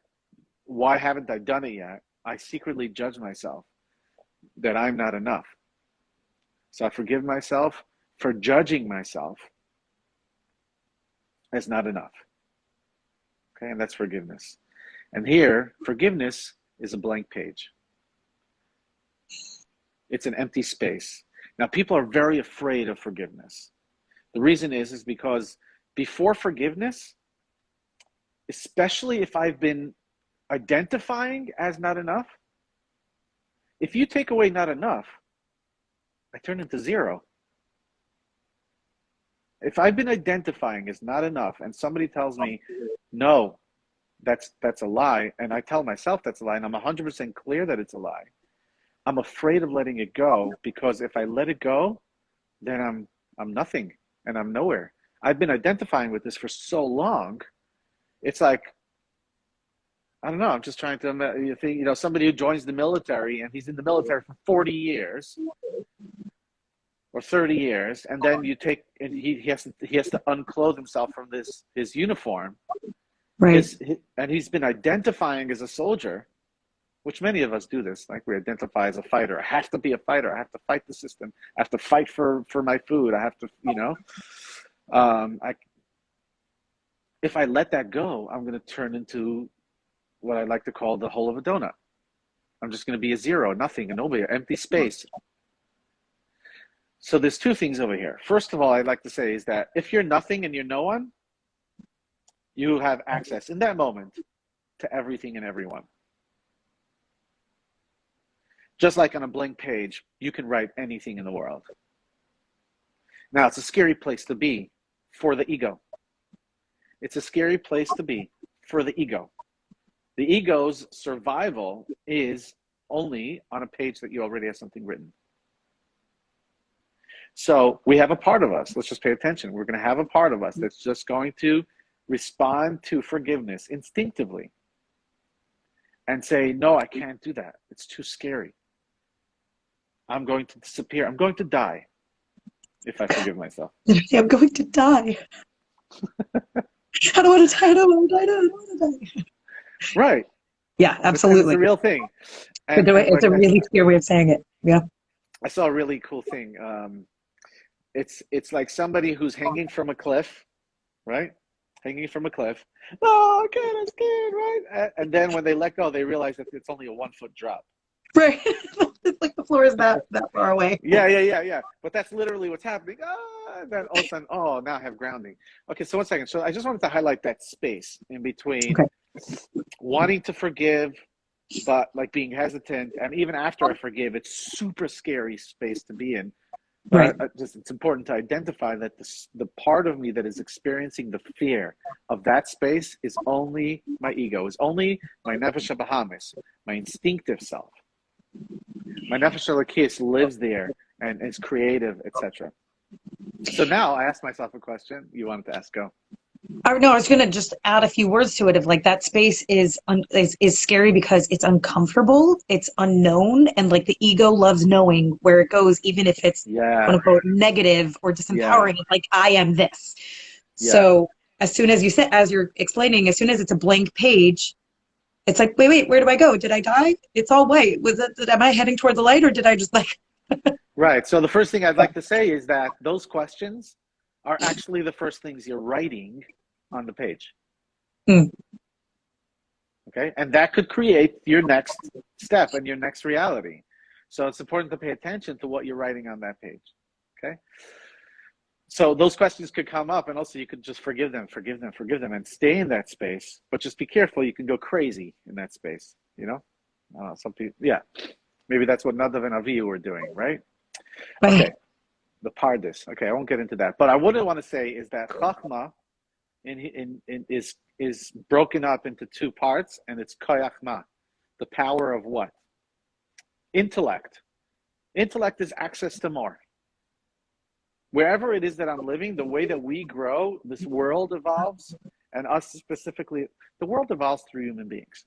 S2: why haven't I done it yet? I secretly judged myself that I'm not enough. So I forgive myself for judging myself as not enough. Okay, and that's forgiveness. And here, forgiveness is a blank page. It's an empty space. Now, people are very afraid of forgiveness. The reason is because before forgiveness, especially if I've been identifying as not enough, if you take away not enough, I turn into zero. If I've been identifying as not enough and somebody tells me, no, that's a lie, and I tell myself that's a lie, and I'm 100% clear that it's a lie, I'm afraid of letting it go, because if I let it go, then I'm nothing and I'm nowhere. I've been identifying with this for so long. It's like, I don't know. I'm just trying to you think, somebody who joins the military and he's in the military for 40 years or 30 years, and then he has to unclothe himself from his uniform.
S1: Right.
S2: And he's been identifying as a soldier, which many of us do this. Like, we identify as a fighter. I have to be a fighter. I have to fight the system. I have to fight for my food. I have to, if I let that go, I'm going to turn into what I like to call the hole of a donut. I'm just going to be a zero, nothing, a nobody, empty space. So there's two things over here. First of all, I'd like to say is that if you're nothing and you're no one, you have access in that moment to everything and everyone. Just like on a blank page, you can write anything in the world. Now, it's a scary place to be for the ego. It's a scary place to be for the ego. The ego's survival is only on a page that you already have something written. So we have a part of us. Let's just pay attention. We're going to have a part of us that's just going to respond to forgiveness instinctively and say, no, I can't do that. It's too scary. I'm going to disappear. I'm going to die if I forgive myself.
S1: I'm going to die. I don't want to die. I don't want to die. I don't want to die.
S2: Right.
S1: Yeah,
S2: And it's
S1: absolutely.
S2: a real thing.
S1: It's a really clear way of saying it. Yeah.
S2: I saw a really cool thing. It's like somebody who's hanging from a cliff, right? Hanging from a cliff. Oh, okay, I'm scared, right? And then when they let go, they realize that it's only a 1 foot drop.
S1: Right. It's like the floor is that far away.
S2: Yeah. But that's literally what's happening. And then all of a sudden, now I have grounding. Okay, so 1 second. So I just wanted to highlight that space in between
S1: Okay.
S2: wanting to forgive, but like being hesitant. And even after I forgive, it's super scary space to be in.
S1: Right.
S2: But it's important to identify that the part of me that is experiencing the fear of that space is only my ego, is only my nefesh habahamis, my instinctive self. My nefesh elokis lives there and is creative, etc. So now I ask myself a question. You wanted to ask, go.
S1: No, I was gonna just add a few words to it of like that space is scary because it's uncomfortable, it's unknown, and like the ego loves knowing where it goes, even if it's quote
S2: Yeah,
S1: unquote negative or
S2: yeah,
S1: disempowering. It's like I am this.
S2: yeah.
S1: So as soon as you said, as you're explaining, as soon as it's a blank page, it's like, wait, where do I go? Did I die? It's all white. Am I heading toward the light or did I just like,
S2: Right. So the first thing I'd like to say is that those questions are actually the first things you're writing on the page.
S1: hmm,
S2: Okay. And that could create your next step and your next reality. So it's important to pay attention to what you're writing on that page. Okay. So those questions could come up, and also you could just forgive them, and stay in that space. But just be careful; you can go crazy in that space. Some people, yeah, maybe that's what Nadav and Avihu were doing, right?
S1: right.
S2: Okay, the pardis. Okay, I won't get into that. But I would want to say is that chachma is broken up into two parts, and it's koyachma, the power of what? Intellect. Intellect is access to more. Wherever it is that I'm living, the way that we grow, this world evolves, and us specifically, the world evolves through human beings.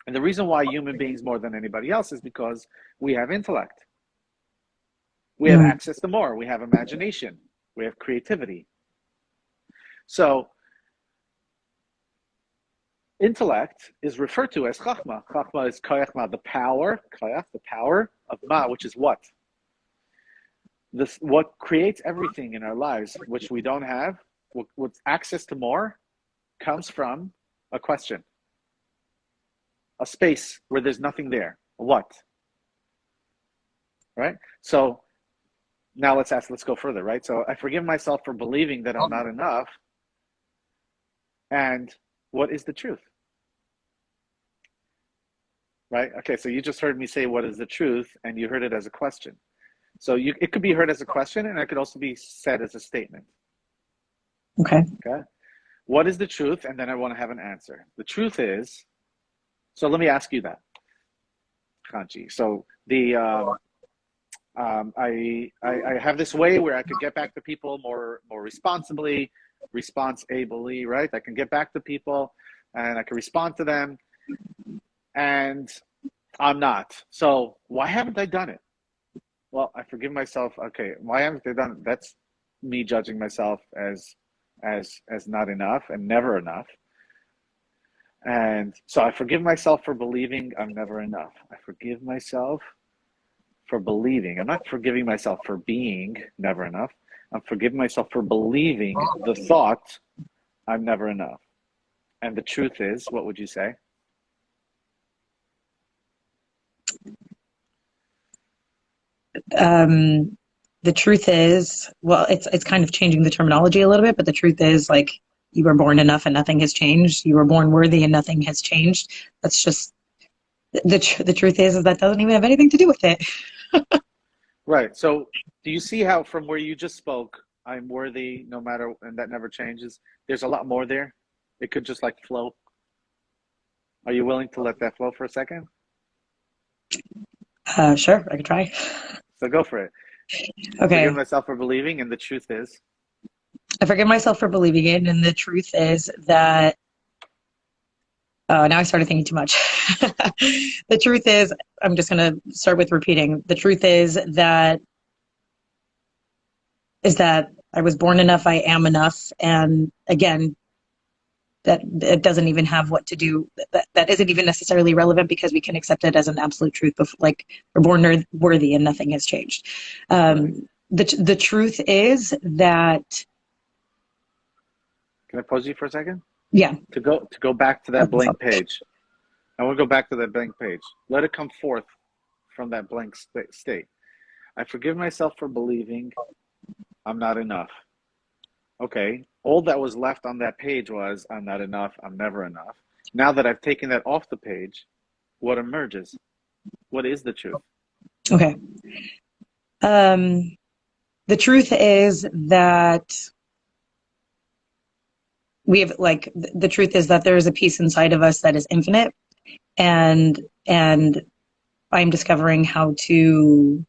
S2: And the reason why human beings more than anybody else is because we have intellect. We have
S1: Hmm.
S2: access to more. We have imagination. We have creativity. So intellect is referred to as chachma. Chachma is koyach the power, koyach, the power of ma, which is what? What creates everything in our lives, which we don't have, what's access to more, comes from a question, a space where there's nothing there. What? Right? So now let's go further, right? So I forgive myself for believing that I'm not enough. And what is the truth? Right? Okay, so you just heard me say what is the truth, and you heard it as a question. So it could be heard as a question, and it could also be said as a statement.
S1: Okay.
S2: Okay? What is the truth? And then I want to have an answer. The truth is, so let me ask you that, Chanchy. So I have this way where I could get back to people more responsibly, right? I can get back to people, and I can respond to them, and I'm not. So why haven't I done it? Well, I forgive myself. Okay, why haven't I done it? That's me judging myself as not enough and never enough. And so I forgive myself for believing I'm never enough. I forgive myself for believing. I'm not forgiving myself for being never enough. I'm forgiving myself for believing the thought I'm never enough. And the truth is, what would you say?
S1: The truth is, well, it's kind of changing the terminology a little bit, but the truth is like you were born enough and nothing has changed. You were born worthy and nothing has changed. That's just the truth is that doesn't even have anything to do with it.
S2: Right. So do you see how from where you just spoke, I'm worthy no matter, and that never changes? There's a lot more there. It could just like flow. Are you willing to let that flow for a second?
S1: Sure, I could try.
S2: So go for it. I forgive
S1: Okay.
S2: myself for believing, and the truth is,
S1: I forgive myself for believing it, and the truth is that now I started thinking too much. The truth is, I'm just going to start with repeating. The truth is that I was born enough, I am enough, and again, that it doesn't even have what to do. That isn't even necessarily relevant because we can accept it as an absolute truth. Like we're born worthy, and nothing has changed.
S2: right.
S1: The truth is that
S2: Can I pause you for a second?
S1: yeah.
S2: To go back to that blank page. I want to go back to that blank page. Let it come forth from that blank state. I forgive myself for believing I'm not enough. Okay, all that was left on that page was I'm not enough, I'm never enough. Now that I've taken that off the page, what emerges? What is the truth?
S1: Okay. Um, the truth is that we have like the truth is that there is a piece inside of us that is infinite, and I'm discovering how to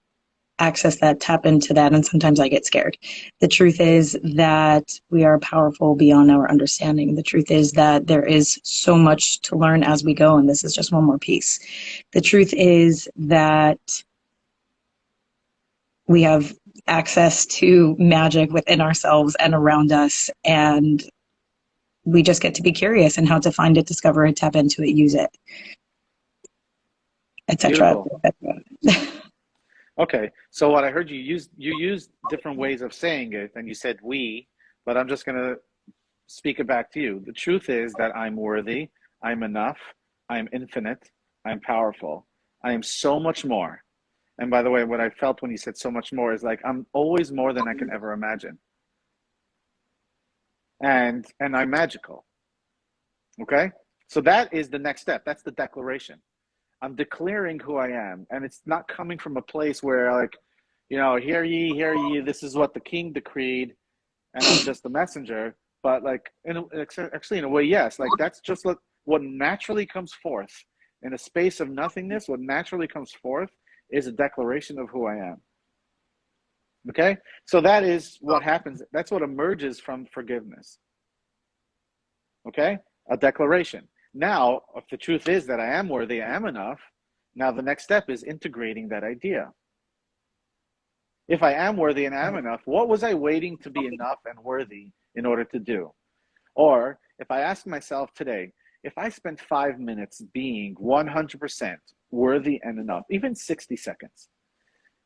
S1: access that, tap into that, and sometimes I get scared. The truth is that we are powerful beyond our understanding. The truth is that there is so much to learn as we go, and this is just one more piece. The truth is that we have access to magic within ourselves and around us, and we just get to be curious and how to find it, discover it, tap into it, use it, etc.
S2: Beautiful. Okay, so what I heard you used different ways of saying it, and you said we, but I'm just gonna speak it back to you. The truth is that I'm worthy, I'm enough, I'm infinite, I'm powerful, I am so much more. And by the way, what I felt when you said so much more is like I'm always more than I can ever imagine. And I'm magical. Okay? So that is the next step. That's the declaration. I'm declaring who I am. And it's not coming from a place where like, hear ye, this is what the king decreed, and I'm just the messenger. But like actually in a way, yes, like that's just what naturally comes forth. In a space of nothingness, what naturally comes forth is a declaration of who I am. Okay? So that is what happens. That's what emerges from forgiveness. Okay? A declaration. Now, if the truth is that I am worthy, I am enough, now the next step is integrating that idea. If I am worthy and I am enough, what was I waiting to be enough and worthy in order to do? Or if I ask myself today, if I spent 5 minutes being 100% worthy and enough, even 60 seconds,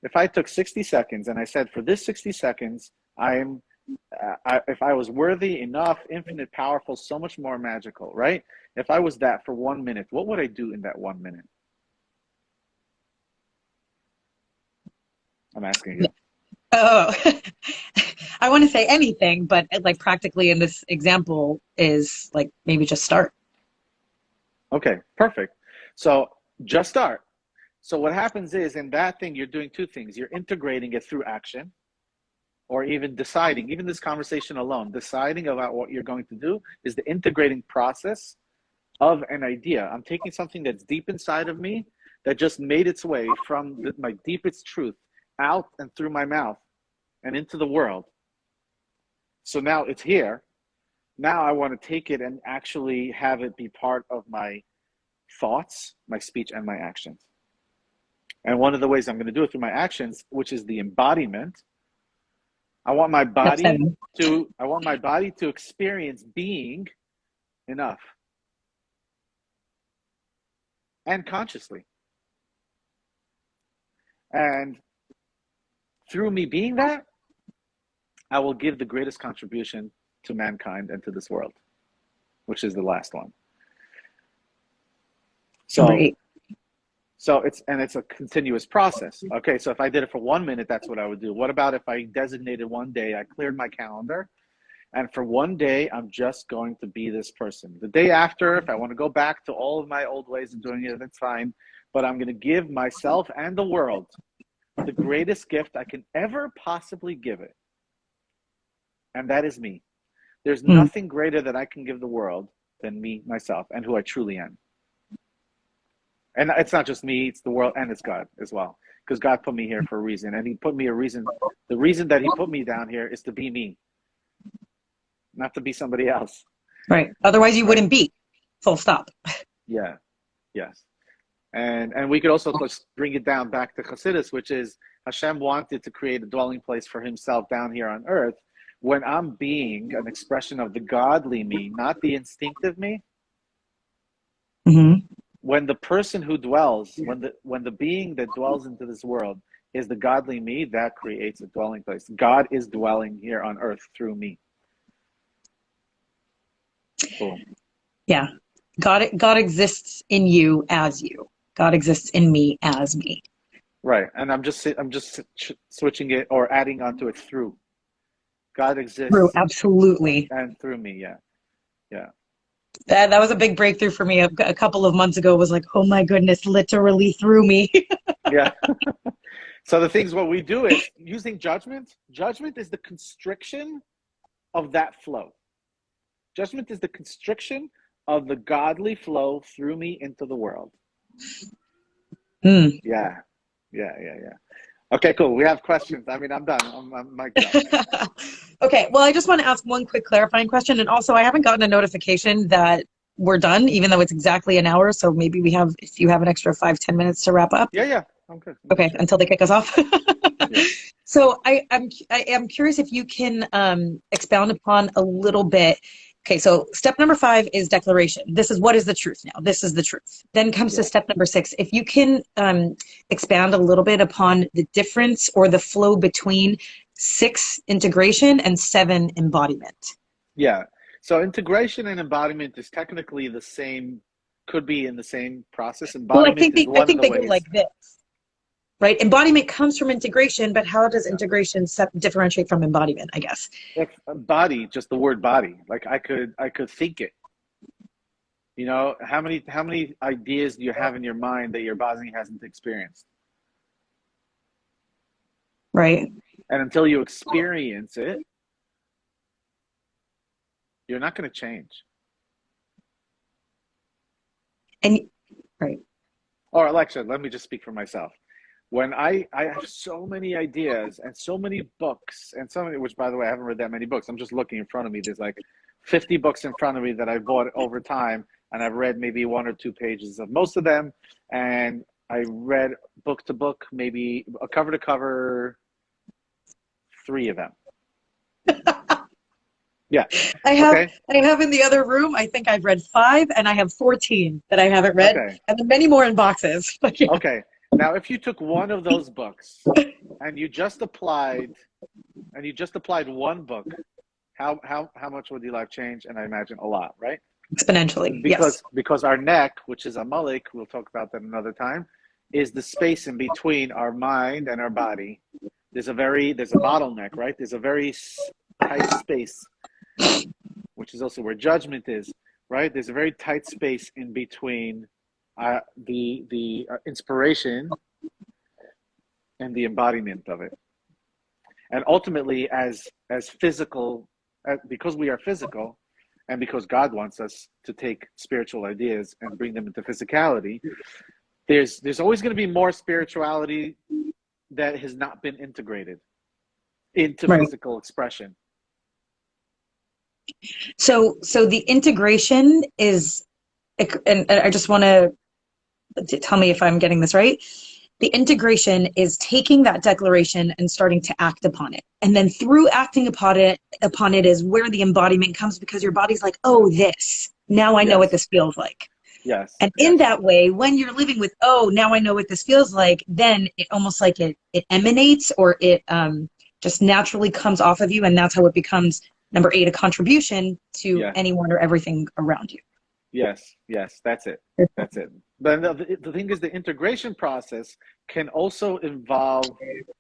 S2: if I took 60 seconds and I said, for this 60 seconds, if I was worthy, enough, infinite, powerful, so much more magical, right? If I was that for 1 minute, what would I do in that 1 minute? I'm asking you.
S1: Oh, I want to say anything, but like practically in this example is like maybe just start.
S2: Okay, perfect. So just start. So what happens is in that thing, you're doing two things. You're integrating it through action, or even deciding, even this conversation alone, deciding about what you're going to do is the integrating process of an idea. I'm taking something that's deep inside of me that just made its way from my deepest truth out and through my mouth and into the world. So now it's here. Now I want to take it and actually have it be part of my thoughts, my speech, and my actions. And one of the ways I'm going to do it through my actions, which is the embodiment, I want my
S1: That's
S2: body
S1: heavy.
S2: to experience being enough and consciously. And through me being that, I will give the greatest contribution to mankind and to this world, which is the last one.
S1: Number
S2: So
S1: 8.
S2: it's a continuous process. Okay, so if I did it for 1 minute, that's what I would do. What about if I designated one day, I cleared my calendar, and for one day, I'm just going to be this person. The day after, if I want to go back to all of my old ways of doing it, that's fine. But I'm going to give myself and the world the greatest gift I can ever possibly give it. And that is me. There's
S1: Hmm.
S2: nothing greater that I can give the world than me, myself, and who I truly am. And it's not just me, it's the world and it's God as well. Because God put me here for a reason. And he put me a reason. The reason that he put me down here is to be me, not to be somebody else.
S1: Right. Otherwise, you
S2: Right?
S1: wouldn't be. Full stop.
S2: Yeah. Yes. And we could also bring it down back to Chassidus, which is Hashem wanted to create a dwelling place for himself down here on earth. When I'm being an expression of the godly me, not the instinctive me,
S1: Hmm.
S2: when the person who dwells, when the being that dwells into this world is the godly me, that creates a dwelling place. God is dwelling here on earth through me. Boom.
S1: Yeah. God exists in you as you. God exists in me as me.
S2: Right. And I'm just switching it or adding onto it through. God
S1: True,
S2: exists
S1: absolutely.
S2: and through me. Yeah. Yeah.
S1: That was a big breakthrough for me a couple of months ago. Was like, oh my goodness, literally through me.
S2: Yeah. So the things what we do is using judgment. Judgment is the constriction of that flow. Judgment is the constriction of the godly flow through me into the world.
S1: Hmm.
S2: Yeah. Yeah. Yeah. Yeah. Okay, cool. We have questions. I mean, I'm done. I'm mic'd up.
S1: Okay, well, I just want to ask one quick clarifying question. And also, I haven't gotten a notification that we're done, even though it's exactly an hour. So maybe if you have an extra 5, 10 minutes to wrap up.
S2: Yeah. Yeah. I'm good. I'm good.
S1: Okay,
S2: Sure.
S1: until they kick us off.
S2: Yeah.
S1: So I am curious if you can expound upon a little bit. Okay, so step number 5 is declaration. This is what is the truth now. This is the truth. Then comes to
S2: Yeah.
S1: step number 6. If you can expand a little bit upon the difference or the flow between 6 integration and 7 embodiment.
S2: Yeah. So integration and embodiment is technically the same, could be in the same process.
S1: Well, I
S2: Embodiment
S1: think
S2: is
S1: I
S2: one of
S1: think
S2: the
S1: they go
S2: ways.
S1: like this, right? Embodiment comes from integration, but how does
S2: Yeah.
S1: integration differentiate from embodiment, I guess?
S2: If body, just the word body, like I could think it. You know, how many ideas do you have in your mind that your body hasn't experienced?
S1: Right.
S2: And until you experience it, you're not going to change.
S1: And right.
S2: Or Alexa, let me just speak for myself. When I have so many ideas and so many books and so many, which by the way, I haven't read that many books. I'm just looking in front of me. There's like 50 books in front of me that I bought over time, and I've read maybe 1 or 2 pages of most of them. And I read book to book, maybe a cover to cover, 3 of them. Yeah.
S1: I have
S2: Okay.
S1: I have in the other room, I think I've read 5 and I have 14 that I haven't read
S2: Okay.
S1: and then many more in boxes. But yeah.
S2: Okay. Now, if you took one of those books and you just applied one book, how much would your life change? And I imagine a lot, right?
S1: Exponentially. Yes.
S2: Because our neck, which is a malik, we'll talk about that another time, is the space in between our mind and our body. There's a bottleneck, right? There's a very tight space, which is also where judgment is, right? There's a very tight space in between the inspiration and the embodiment of it. And ultimately, as physical, because we are physical, and because God wants us to take spiritual ideas and bring them into physicality, there's always going to be more spirituality that has not been integrated into
S1: Right.
S2: physical expression.
S1: So the integration is, and I just want to tell me if I'm getting this right. The integration is taking that declaration and starting to act upon it. And then through acting upon it is where the embodiment comes, because your body's like, oh, this. Now I know what
S2: Yes,
S1: this feels like.
S2: yes,
S1: And in
S2: yes,
S1: that way, when you're living with, oh, now I know what this feels like, then it almost like it emanates, or it just naturally comes off of you. And that's how it becomes, number 8, a contribution to
S2: yes.
S1: anyone or everything around you.
S2: Yes, yes, that's it. That's it. But the thing is, the integration process can also involve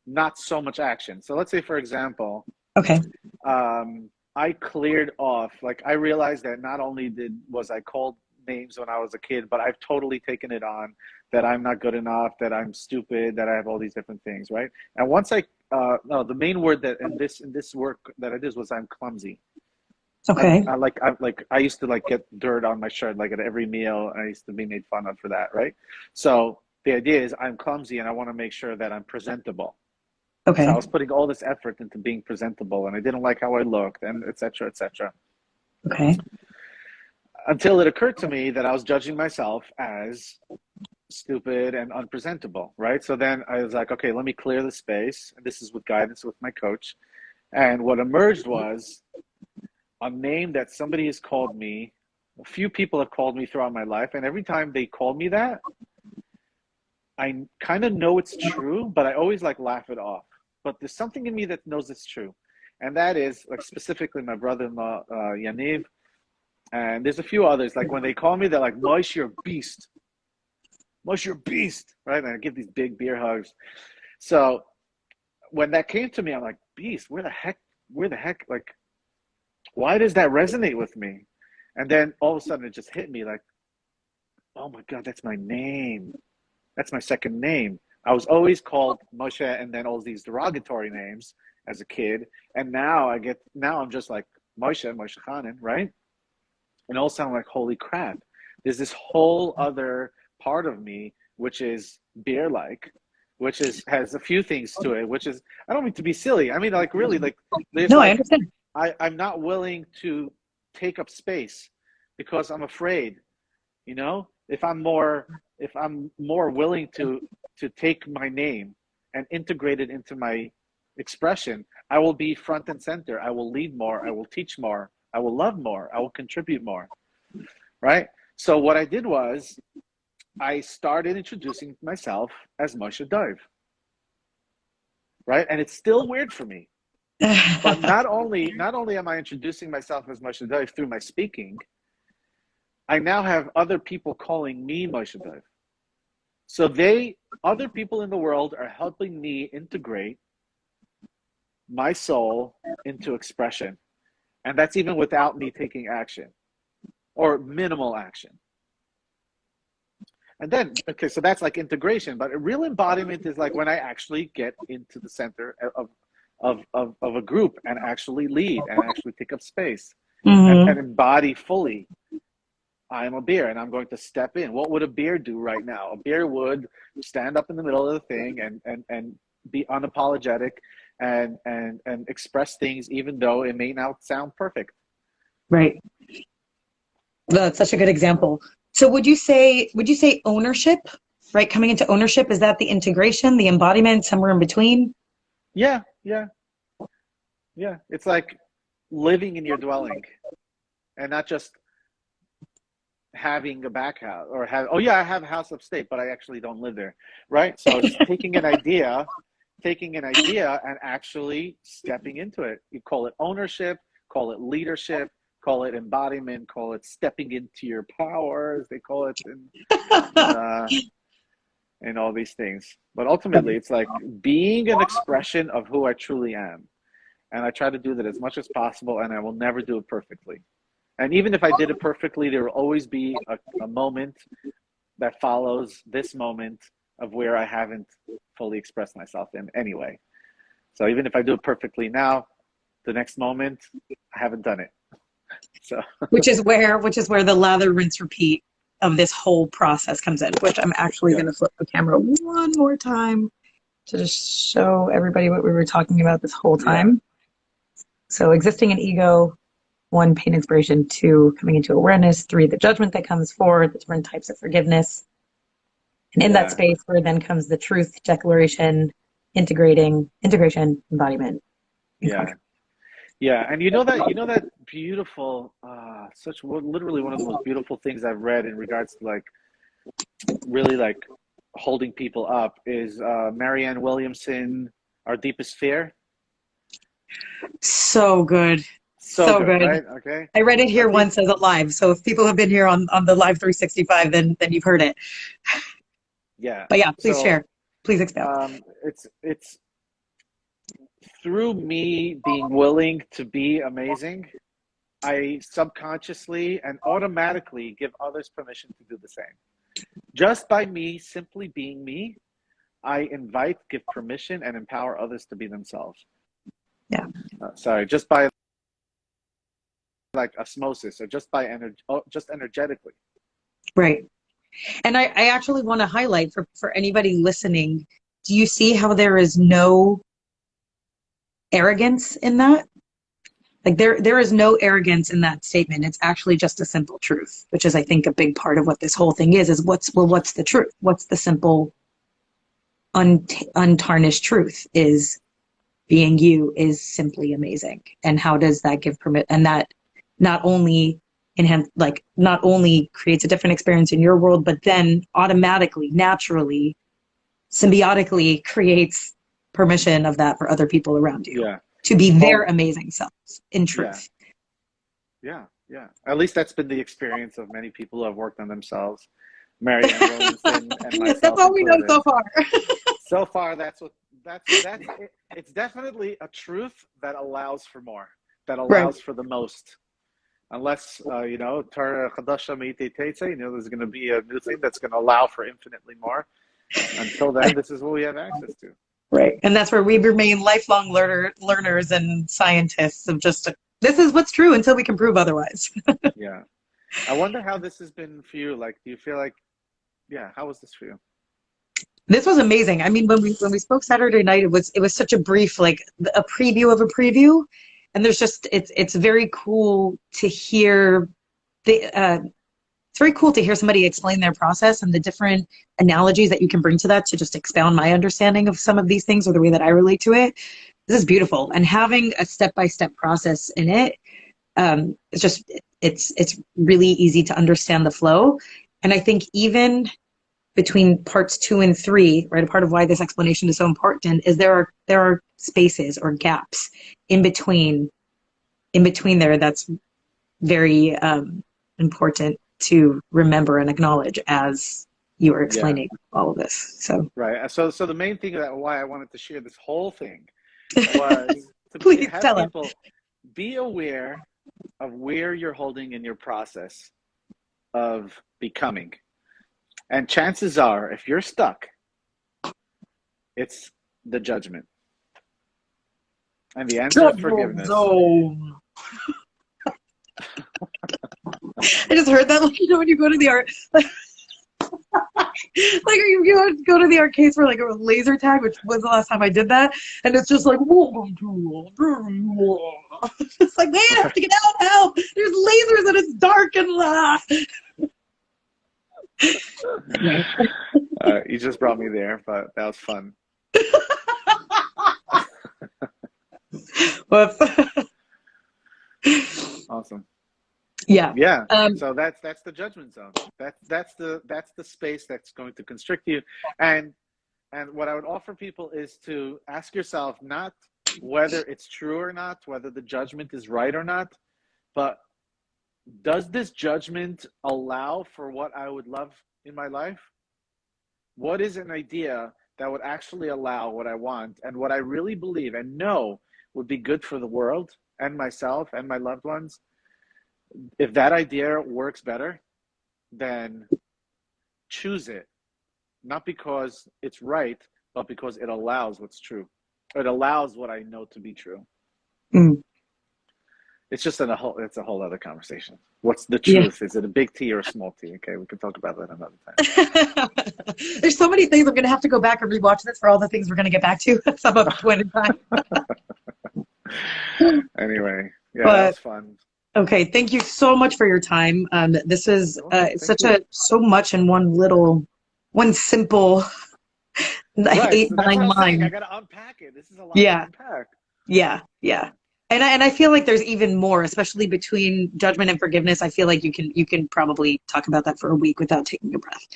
S2: not so much action. So let's say, for example,
S1: Okay.
S2: I cleared off, like I realized that not only was I called names when I was a kid, but I've totally taken it on that I'm not good enough, that I'm stupid, that I have all these different things, right? And once no, the main word that in this work that I did was I'm clumsy.
S1: Okay.
S2: I used to like get dirt on my shirt like at every meal. I used to be made fun of for that, right? So the idea is I'm clumsy and I want to make sure that I'm presentable. So I
S1: Okay.
S2: was putting all this effort into being presentable, and I didn't like how I looked, and et cetera, et cetera.
S1: Okay.
S2: Until it occurred to me that I was judging myself as stupid and unpresentable, right? So then I was like, okay, let me clear the space. And this is with guidance with my coach. And what emerged was a name that somebody has called me. A few people have called me throughout my life, and every time they call me that, I kind of know it's true, but I always like laugh it off. But there's something in me that knows it's true, and that is like specifically my brother-in-law Yaniv, and there's a few others. Like when they call me, they're like, "Moish, you're a beast. Moish, you're a beast," right? And I give these big beer hugs. So when that came to me, I'm like, "Beast? Where the heck? where the heck, like, why does that resonate with me? And then all of a sudden it just hit me like, oh my God, that's my name. That's my second name. I was always called Moshe and then all these derogatory names as a kid. And now I'm just like Moshe Chanan, right? And all sound like, holy crap. There's this whole other part of me, which is beer-like, which has a few things to it, which is, I don't mean to be silly. I mean, like, really, like, there's
S1: No, I
S2: like,
S1: understand.
S2: I'm not willing to take up space because I'm afraid, you know, if I'm more willing to take my name and integrate it into my expression, I will be front and center. I will lead more. I will teach more. I will love more. I will contribute more. Right? So what I did was I started introducing myself as Moshe Dove. Right? And it's still weird for me. But not only am I introducing myself as Moshe Dove through my speaking, I now have other people calling me Moshe Dove. So other people in the world are helping me integrate my soul into expression. And that's even without me taking action or minimal action. And then, okay, so that's like integration, but a real embodiment is like when I actually get into the center of a group and actually lead and actually take up space and embody fully. I'm a bear and I'm going to step in. What would a bear do right now? A bear would stand up in the middle of the thing and be unapologetic and express things even though it may not sound perfect.
S1: Right. That's such a good example. So would you say ownership, right? Coming into ownership, is that the integration, the embodiment, somewhere in between?
S2: Yeah. It's like living in your dwelling and not just having a back house or I have a house upstate, but I actually don't live there. Right. So it's taking an idea and actually stepping into it. You call it ownership, call it leadership, call it embodiment, call it stepping into your powers. They call it and all these things. But ultimately, it's like being an expression of who I truly am. And I try to do that as much as possible, and I will never do it perfectly. And even if I did it perfectly, there will always be a moment that follows this moment of where I haven't fully expressed myself in anyway. So even if I do it perfectly now, the next moment, I haven't done it. So
S1: which is where the lather, rinse, repeat of this whole process comes in, which I'm actually going to flip the camera one more time to just show everybody what we were talking about this whole time. Yeah. So existing in ego, 1, pain inspiration, 2, coming into awareness, 3, the judgment that comes, 4, the different types of forgiveness. And in that space where then comes the truth declaration, integration, embodiment.
S2: Yeah, and you know that beautiful, literally one of the most beautiful things I've read in regards to like really like holding people up is Marianne Williamson, Our Deepest Fear.
S1: So good. So good.
S2: Right? Okay.
S1: I read it here once as a live. So if people have been here on the live 365, then you've heard it.
S2: Yeah.
S1: But yeah, please share. Please expound.
S2: It's through me being willing to be amazing, I subconsciously and automatically give others permission to do the same. Just by me simply being me, I invite, give permission, and empower others to be themselves.
S1: Yeah.
S2: Just by like osmosis or just by just energetically.
S1: Right. And I actually want to highlight for anybody listening, do you see how there is no arrogance in that? Like there is no arrogance in that statement. It's actually just a simple truth, which is, I think, a big part of what this whole thing is what's the truth? What's the simple, untarnished truth is being you is simply amazing. And how does that give permit? And that not only creates a different experience in your world, but then automatically, naturally, symbiotically creates permission of that for other people around you to be their amazing selves in truth.
S2: Yeah. At least that's been the experience of many people who have worked on themselves. Marianne Williamson and myself.
S1: That's all we know so far.
S2: So far, that's what that's it. It's definitely a truth that allows for more, that
S1: Right.
S2: allows for the most. Unless Torah Chadasha Meitei Teitze, there's going to be a new thing that's going to allow for infinitely more. Until then, this is what we have access to.
S1: Right. And that's where we remain lifelong learners and scientists of just this is what's true until we can prove otherwise.
S2: Yeah. I wonder how this has been for you. Like, do you feel like, yeah, how was this for you?
S1: This was amazing. I mean, when we spoke Saturday night, it was such a brief, like a preview of a preview. And there's just it's very cool to hear the it's very cool to hear somebody explain their process and the different analogies that you can bring to that to just expound my understanding of some of these things or the way that I relate to it. This is beautiful. And having a step-by-step process in it, it's just it's really easy to understand the flow. And I think even between parts 2 and 3, right, a part of why this explanation is so important is there are spaces or gaps in between there that's very important to remember and acknowledge as you are
S2: Yeah.
S1: explaining all of this. So
S2: Right. So the main thing that why I wanted to share this whole thing was to
S1: please
S2: have
S1: tell us.
S2: people be aware of where you're holding in your process of becoming. And chances are, if you're stuck, it's the judgment and the answer of forgiveness.
S1: I just heard that, like, when you go to the art, like you go to the arcades for like a laser tag, which was the last time I did that, and it's just like, it's like, man, I have to get out now. There's lasers and it's dark and
S2: You just brought me there, but that was fun.
S1: Whoops.
S2: Awesome.
S1: Yeah.
S2: Yeah. So that's the judgment zone. That's the space that's going to constrict you. And what I would offer people is to ask yourself not whether it's true or not, whether the judgment is right or not, but does this judgment allow for what I would love in my life? What is an idea that would actually allow what I want and what I really believe and know would be good for the world and myself and my loved ones? If that idea works better, then choose it. Not because it's right, but because it allows what's true. It allows what I know to be true.
S1: Mm.
S2: It's a whole other conversation. What's the
S1: Yeah.
S2: truth? Is it a big T or a small T? Okay, we can talk about that another time.
S1: There's so many things I'm going to have to go back and rewatch this for all the things we're going to get back to at some point in time.
S2: Anyway, yeah, that was
S1: But
S2: fun.
S1: okay, thank you so much for your time. This is so much in one simple
S2: Right.
S1: eight,
S2: So that's what
S1: nine
S2: I was saying. I
S1: lines.
S2: got to unpack it. This is a lot to
S1: Yeah,
S2: unpack.
S1: yeah. And I feel like there's even more, especially between judgment and forgiveness. I feel like you can probably talk about that for a week without taking a breath.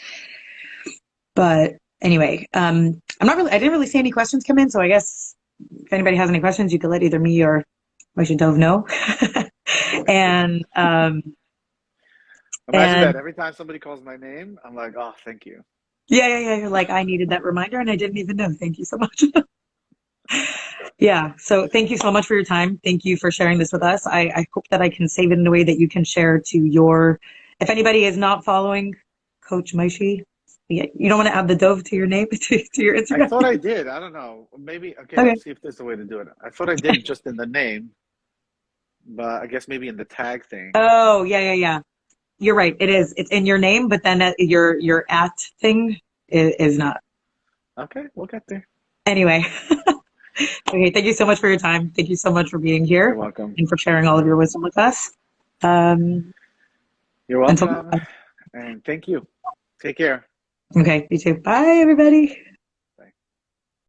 S1: But anyway, I didn't really see any questions come in, so I guess if anybody has any questions, you could let either me or Moishe Dove know. And
S2: Imagine that every time somebody calls my name, I'm like, oh, thank you.
S1: yeah. You're like, I needed that reminder and I didn't even know. Thank you so much. Yeah. So thank you so much for your time. Thank you for sharing this with us. I hope that I can save it in a way that you can share to if anybody is not following Coach Maishi, you don't want to add the Dove to your name, to your Instagram?
S2: I thought I did. I don't know. Maybe, okay,
S1: Okay.
S2: let's see if there's a way to do it. I thought I did just in the name, but I guess maybe in the tag thing.
S1: Oh, yeah. You're right. It is. It's in your name, but then your at thing is not.
S2: Okay, we'll get there.
S1: Anyway. Okay. Thank you so much for your time. Thank you so much for being here.
S2: You're welcome.
S1: And for sharing all of your wisdom with us.
S2: You're welcome. And thank you. Take care.
S1: Okay. You too. Bye, everybody.